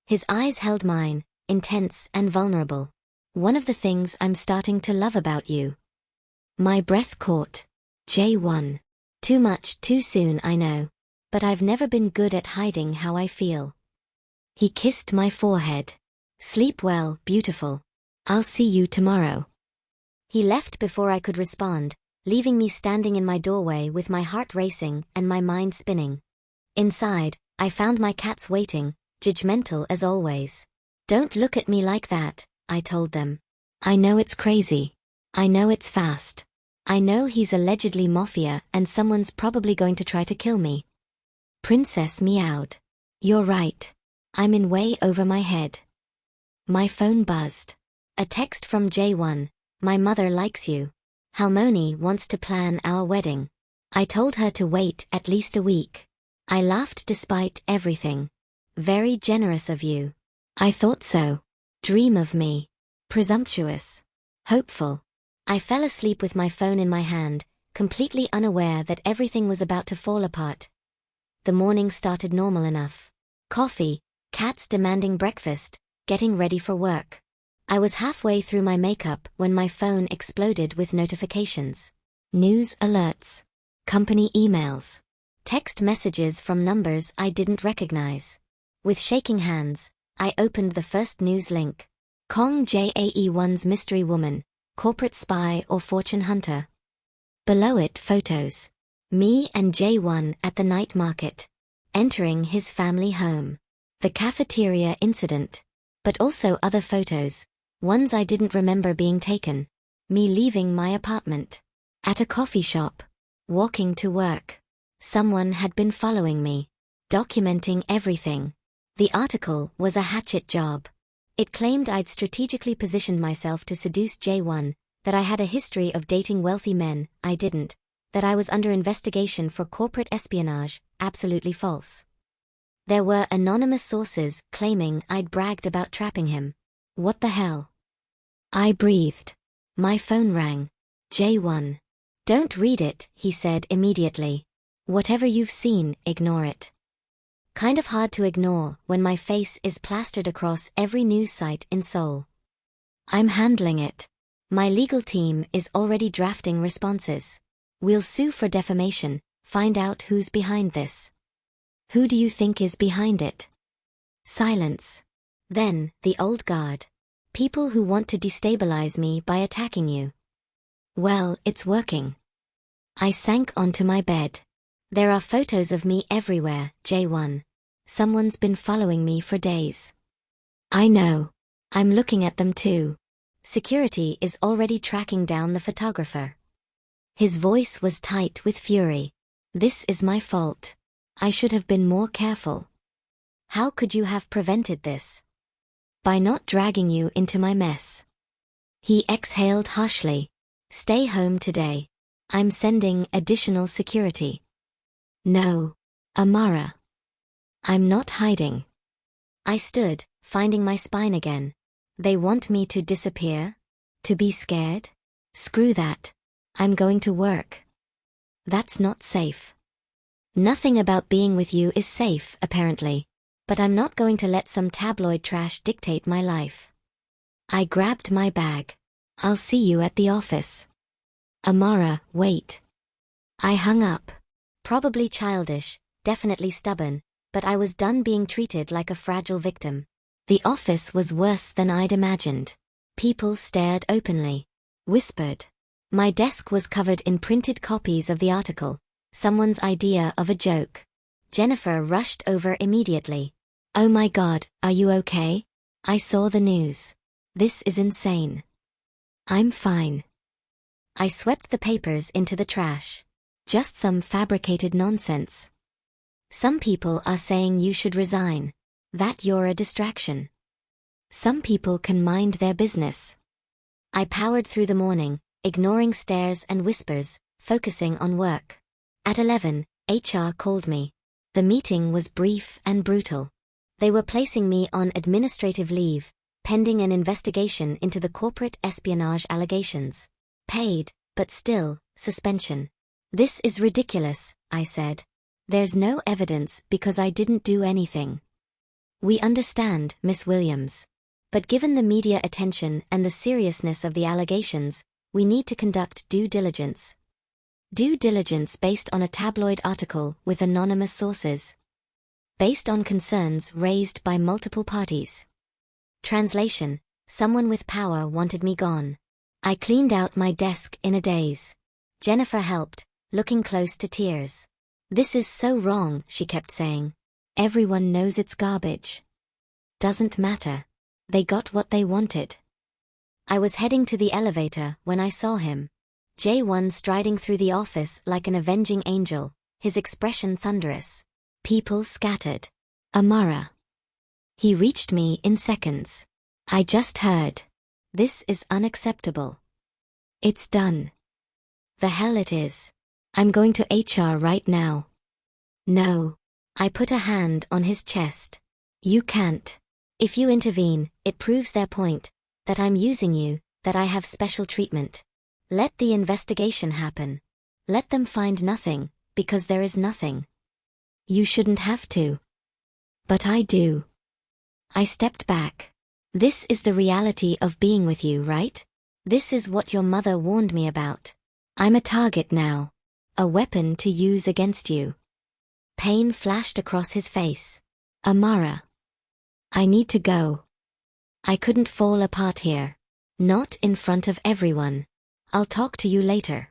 His eyes held mine, intense and vulnerable. "One of the things I'm starting to love about you." My breath caught. Jae-Won. Too much too soon, I know. But I've never been good at hiding how I feel. He kissed my forehead. "Sleep well, beautiful. I'll see you tomorrow." He left before I could respond, leaving me standing in my doorway with my heart racing and my mind spinning. Inside, I found my cats waiting, judgmental as always. "Don't look at me like that," I told them. "I know it's crazy. I know it's fast. I know he's allegedly Mafia and someone's probably going to try to kill me. Princess meowed. You're right. I'm in way over my head. My phone buzzed. A text from Jae-Won. My mother likes you. Halmoni wants to plan our wedding. I told her to wait at least a week. I laughed despite everything. Very generous of you. I thought so. Dream of me. Presumptuous. Hopeful. I fell asleep with my phone in my hand, completely unaware that everything was about to fall apart. The morning started normal enough. Coffee, cats demanding breakfast, getting ready for work. I was halfway through my makeup when my phone exploded with notifications. News alerts. Company emails. Text messages from numbers I didn't recognize. With shaking hands, I opened the first news link. Kong Jae-Won's mystery woman, corporate spy or fortune hunter. Below it photos. Me and Jae-Won at the night market. Entering his family home. The cafeteria incident. But also other photos. Ones I didn't remember being taken. Me leaving my apartment. At a coffee shop. Walking to work. Someone had been following me. Documenting everything. The article was a hatchet job. It claimed I'd strategically positioned myself to seduce Jae-Won, that I had a history of dating wealthy men, I didn't, that I was under investigation for corporate espionage, absolutely false. There were anonymous sources claiming I'd bragged about trapping him. What the hell? I breathed. My phone rang. Jae-Won. Don't read it, he said immediately. Whatever you've seen, ignore it. Kind of hard to ignore when my face is plastered across every news site in Seoul. I'm handling it. My legal team is already drafting responses. We'll sue for defamation, find out who's behind this. Who do you think is behind it? Silence. Then, the old guard. People who want to destabilize me by attacking you. Well, it's working. I sank onto my bed. There are photos of me everywhere, Jae-Won. Someone's been following me for days. I know. I'm looking at them too. Security is already tracking down the photographer. His voice was tight with fury. This is my fault. I should have been more careful. How could you have prevented this? By not dragging you into my mess. He exhaled harshly. Stay home today. I'm sending additional security. No, Amara. I'm not hiding. I stood, finding my spine again. They want me to disappear? To be scared? Screw that. I'm going to work. That's not safe. Nothing about being with you is safe, apparently. But I'm not going to let some tabloid trash dictate my life. I grabbed my bag. I'll see you at the office. Amara, wait. I hung up. Probably childish, definitely stubborn, but I was done being treated like a fragile victim. The office was worse than I'd imagined. People stared openly. Whispered. My desk was covered in printed copies of the article. Someone's idea of a joke. Jennifer rushed over immediately. Oh my God, are you okay? I saw the news. This is insane. I'm fine. I swept the papers into the trash. Just some fabricated nonsense. Some people are saying you should resign. That you're a distraction. Some people can mind their business. I powered through the morning, ignoring stares and whispers, focusing on work. At 11, HR called me. The meeting was brief and brutal. They were placing me on administrative leave, pending an investigation into the corporate espionage allegations. Paid, but still, suspension. This is ridiculous, I said. There's no evidence because I didn't do anything. We understand, Miss Williams. But given the media attention and the seriousness of the allegations, we need to conduct due diligence. Due diligence based on a tabloid article with anonymous sources. Based on concerns raised by multiple parties. Translation: someone with power wanted me gone. I cleaned out my desk in a daze. Jennifer helped, looking close to tears. This is so wrong, she kept saying. Everyone knows it's garbage. Doesn't matter. They got what they wanted. I was heading to the elevator when I saw him. Jae-Won striding through the office like an avenging angel, his expression thunderous. People scattered. Amara. He reached me in seconds. I just heard. This is unacceptable. It's done. The hell it is. I'm going to HR right now. No. I put a hand on his chest. You can't. If you intervene, it proves their point, that I'm using you, that I have special treatment. Let the investigation happen. Let them find nothing, because there is nothing. You shouldn't have to. But I do. I stepped back. This is the reality of being with you, right? This is what your mother warned me about. I'm a target now. A weapon to use against you. Pain flashed across his face. Amara. I need to go. I couldn't fall apart here. Not in front of everyone. I'll talk to you later.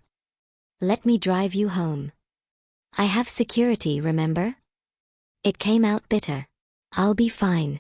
Let me drive you home. I have security, remember? It came out bitter. I'll be fine.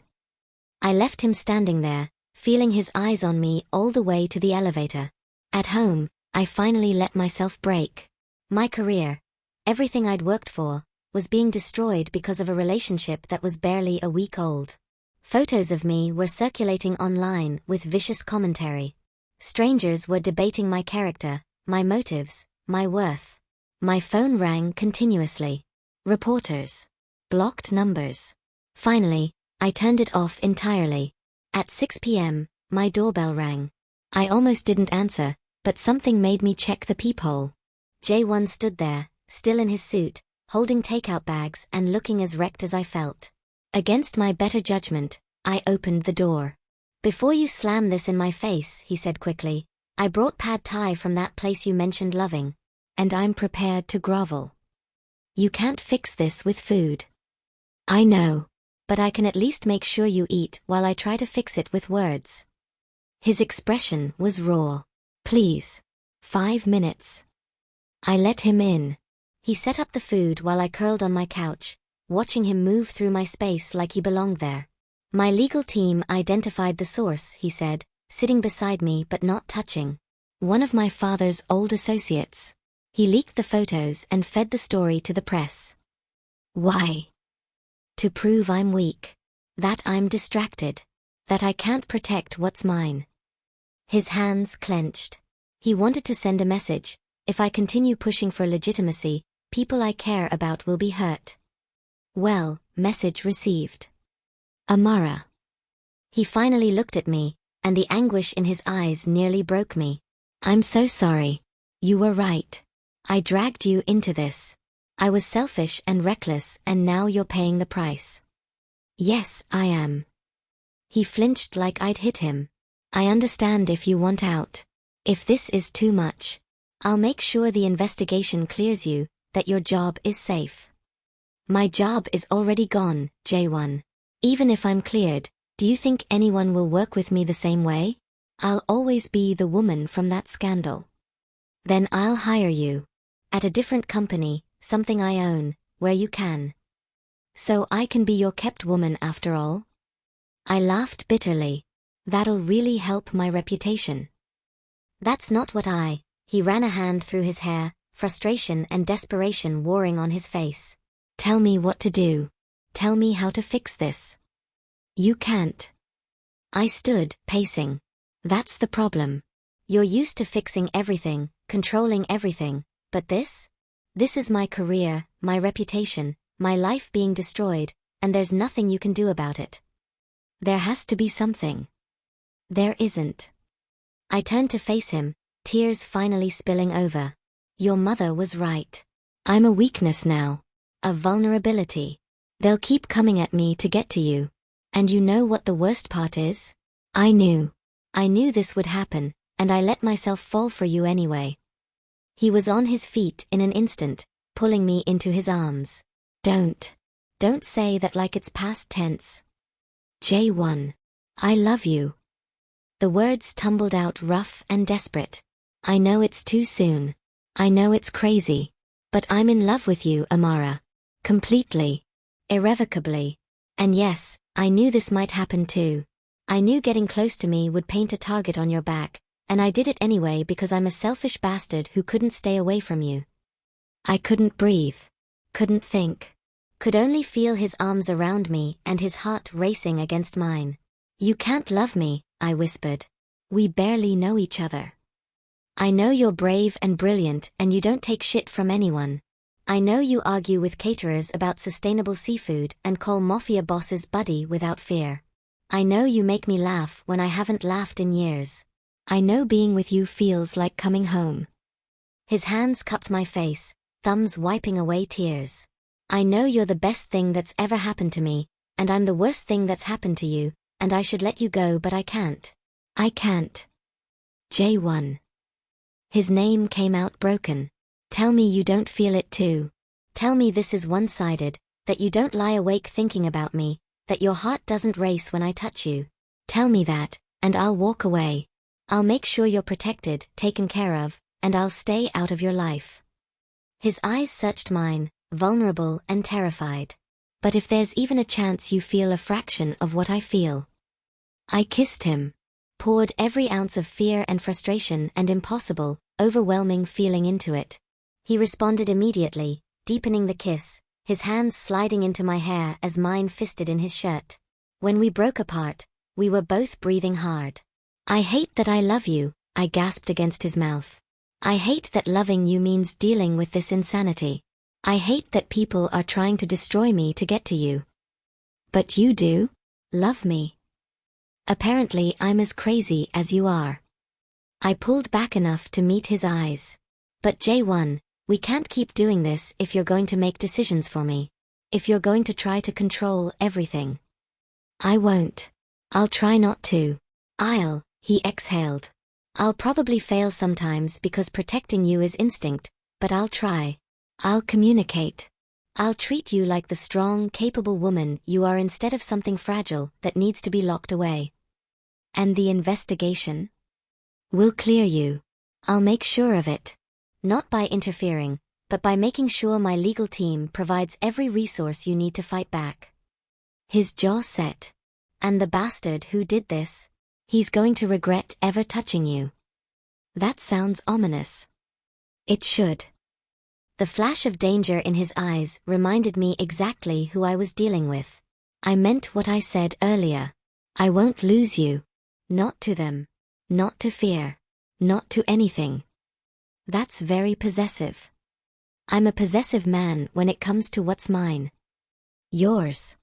I left him standing there, feeling his eyes on me all the way to the elevator. At home, I finally let myself break. My career, everything I'd worked for, was being destroyed because of a relationship that was barely a week old. Photos of me were circulating online with vicious commentary. Strangers were debating my character, my motives, my worth. My phone rang continuously. Reporters. Blocked numbers. Finally, I turned it off entirely. At 6 p.m., my doorbell rang. I almost didn't answer, but something made me check the peephole. Jae-Won stood there, still in his suit, holding takeout bags and looking as wrecked as I felt. Against my better judgment, I opened the door. Before you slam this in my face, he said quickly, I brought pad thai from that place you mentioned loving. And I'm prepared to grovel. You can't fix this with food. I know. But I can at least make sure you eat while I try to fix it with words. His expression was raw. Please. 5 minutes. I let him in. He set up the food while I curled on my couch, watching him move through my space like he belonged there. My legal team identified the source, he said, sitting beside me but not touching. One of my father's old associates. He leaked the photos and fed the story to the press. Why? To prove I'm weak. That I'm distracted. That I can't protect what's mine. His hands clenched. He wanted to send a message. If I continue pushing for legitimacy, people I care about will be hurt. Well, message received. Amara. He finally looked at me, and the anguish in his eyes nearly broke me. I'm so sorry. You were right. I dragged you into this. I was selfish and reckless, and now you're paying the price. Yes, I am. He flinched like I'd hit him. I understand if you want out. If this is too much, I'll make sure the investigation clears you, that your job is safe. My job is already gone, Jae-Won. Even if I'm cleared, do you think anyone will work with me the same way? I'll always be the woman from that scandal. Then I'll hire you. At a different company, something I own, where you can. So I can be your kept woman after all? I laughed bitterly. That'll really help my reputation. That's not what He ran a hand through his hair, frustration and desperation warring on his face. Tell me what to do. Tell me how to fix this. You can't. I stood, pacing. That's the problem. You're used to fixing everything, controlling everything, but this? This is my career, my reputation, my life being destroyed, and there's nothing you can do about it. There has to be something. There isn't. I turned to face him, tears finally spilling over. Your mother was right. I'm a weakness now. A vulnerability. They'll keep coming at me to get to you. And you know what the worst part is? I knew. I knew this would happen, and I let myself fall for you anyway. He was on his feet in an instant, pulling me into his arms. Don't say that like it's past tense. Jae-Won. I love you. The words tumbled out rough and desperate. I know it's too soon. I know it's crazy. But I'm in love with you, Amara. Completely. Irrevocably. And yes, I knew this might happen too. I knew getting close to me would paint a target on your back, and I did it anyway because I'm a selfish bastard who couldn't stay away from you. I couldn't breathe. Couldn't think. Could only feel his arms around me and his heart racing against mine. You can't love me, I whispered. We barely know each other. I know you're brave and brilliant and you don't take shit from anyone. I know you argue with caterers about sustainable seafood and call Mafia bosses buddy without fear. I know you make me laugh when I haven't laughed in years. I know being with you feels like coming home. His hands cupped my face, thumbs wiping away tears. I know you're the best thing that's ever happened to me, and I'm the worst thing that's happened to you, and I should let you go but I can't. I can't. Jae-Won. His name came out broken. Tell me you don't feel it too. Tell me this is one-sided, that you don't lie awake thinking about me, that your heart doesn't race when I touch you. Tell me that, and I'll walk away. I'll make sure you're protected, taken care of, and I'll stay out of your life. His eyes searched mine, vulnerable and terrified. But if there's even a chance you feel a fraction of what I feel. I kissed him. Poured every ounce of fear and frustration and impossible, overwhelming feeling into it. He responded immediately, deepening the kiss, his hands sliding into my hair as mine fisted in his shirt. When we broke apart, we were both breathing hard. I hate that I love you, I gasped against his mouth. I hate that loving you means dealing with this insanity. I hate that people are trying to destroy me to get to you. But you do? Love me. Apparently I'm as crazy as you are. I pulled back enough to meet his eyes. But Jae-Won, we can't keep doing this if you're going to make decisions for me. If you're going to try to control everything. I won't. I'll try not to. He exhaled. I'll probably fail sometimes because protecting you is instinct, but I'll try. I'll communicate. I'll treat you like the strong, capable woman you are instead of something fragile that needs to be locked away. And the investigation? We'll clear you. I'll make sure of it. Not by interfering, but by making sure my legal team provides every resource you need to fight back. His jaw set. And the bastard who did this? He's going to regret ever touching you. That sounds ominous. It should. The flash of danger in his eyes reminded me exactly who I was dealing with. I meant what I said earlier. I won't lose you. Not to them. Not to fear. Not to anything. That's very possessive. I'm a possessive man when it comes to what's mine. Yours.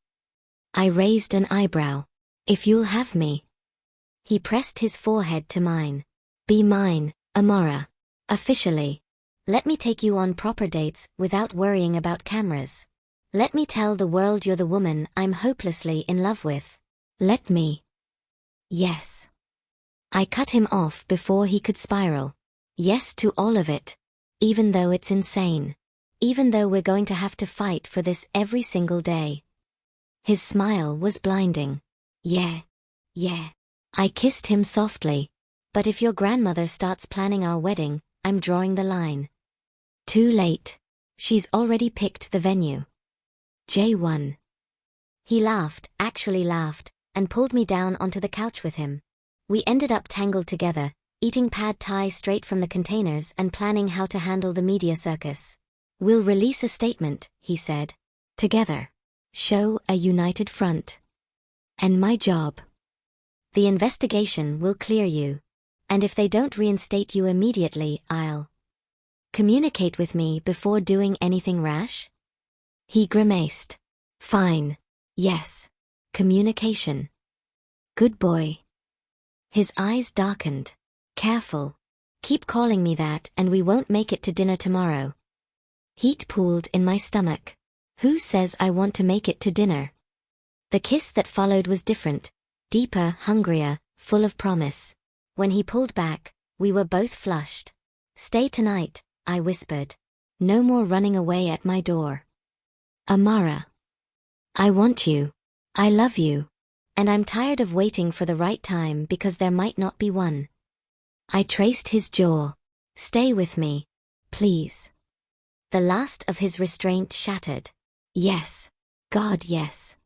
I raised an eyebrow. If you'll have me. He pressed his forehead to mine. Be mine, Amara. Officially. Let me take you on proper dates without worrying about cameras. Let me tell the world you're the woman I'm hopelessly in love with. Let me. Yes. I cut him off before he could spiral. Yes to all of it. Even though it's insane. Even though we're going to have to fight for this every single day. His smile was blinding. Yeah. I kissed him softly. But if your grandmother starts planning our wedding, I'm drawing the line. Too late. She's already picked the venue. Jae-Won. He laughed, actually laughed, and pulled me down onto the couch with him. We ended up tangled together, eating pad thai straight from the containers and planning how to handle the media circus. We'll release a statement, he said. Together. Show a united front. And my job. The investigation will clear you. And if they don't reinstate you immediately, I'll communicate with me before doing anything rash? He grimaced. Fine. Yes. Communication. Good boy. His eyes darkened. Careful. Keep calling me that and we won't make it to dinner tomorrow. Heat pooled in my stomach. Who says I want to make it to dinner? The kiss that followed was different. Deeper, hungrier, full of promise. When he pulled back, we were both flushed. Stay tonight, I whispered. No more running away at my door. Amara. I want you. I love you. And I'm tired of waiting for the right time because there might not be one. I traced his jaw. Stay with me. Please. The last of his restraint shattered. Yes. God, yes.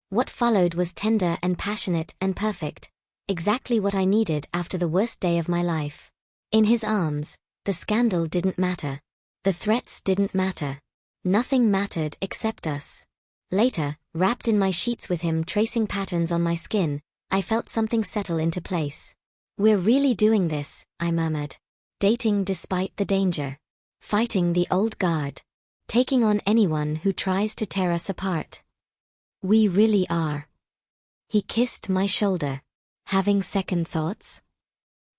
What followed was tender and passionate and perfect. Exactly what I needed after the worst day of my life. In his arms, the scandal didn't matter. The threats didn't matter. Nothing mattered except us. Later, wrapped in my sheets with him tracing patterns on my skin, I felt something settle into place. We're really doing this, I murmured. Dating despite the danger. Fighting the old guard. Taking on anyone who tries to tear us apart. We really are. He kissed my shoulder. Having second thoughts?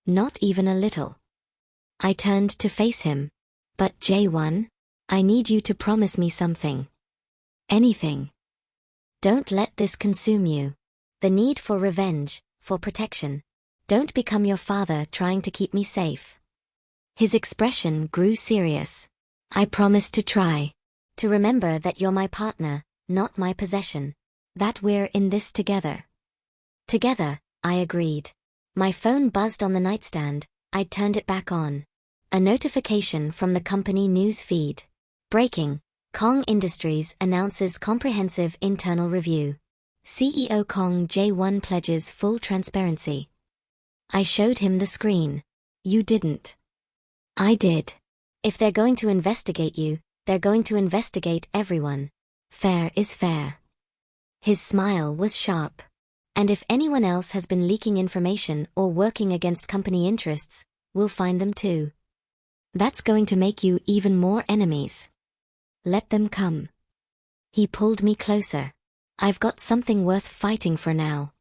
Not even a little. I turned to face him. But Jae-Won, I need you to promise me something. Anything. Don't let this consume you. The need for revenge, for protection. Don't become your father trying to keep me safe. His expression grew serious. I promise to try. To remember that you're my partner, not my possession. That we're in this together. Together, I agreed. My phone buzzed on the nightstand. I turned it back on. A notification from the company news feed. Breaking. Kong Industries announces comprehensive internal review. CEO Kong Jae-Won pledges full transparency. I showed him the screen. You didn't. I did. If they're going to investigate you, they're going to investigate everyone. Fair is fair. His smile was sharp. And if anyone else has been leaking information or working against company interests, we'll find them too. That's going to make you even more enemies. Let them come. He pulled me closer. I've got something worth fighting for now.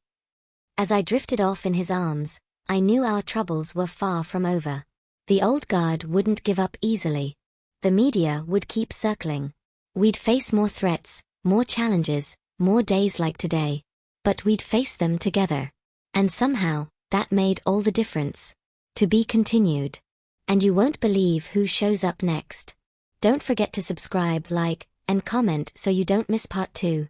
As I drifted off in his arms, I knew our troubles were far from over. The old guard wouldn't give up easily. The media would keep circling. We'd face more threats, more challenges, more days like today. But we'd face them together. And somehow, that made all the difference. To be continued. And you won't believe who shows up next. Don't forget to subscribe, like, and comment so you don't miss part 2.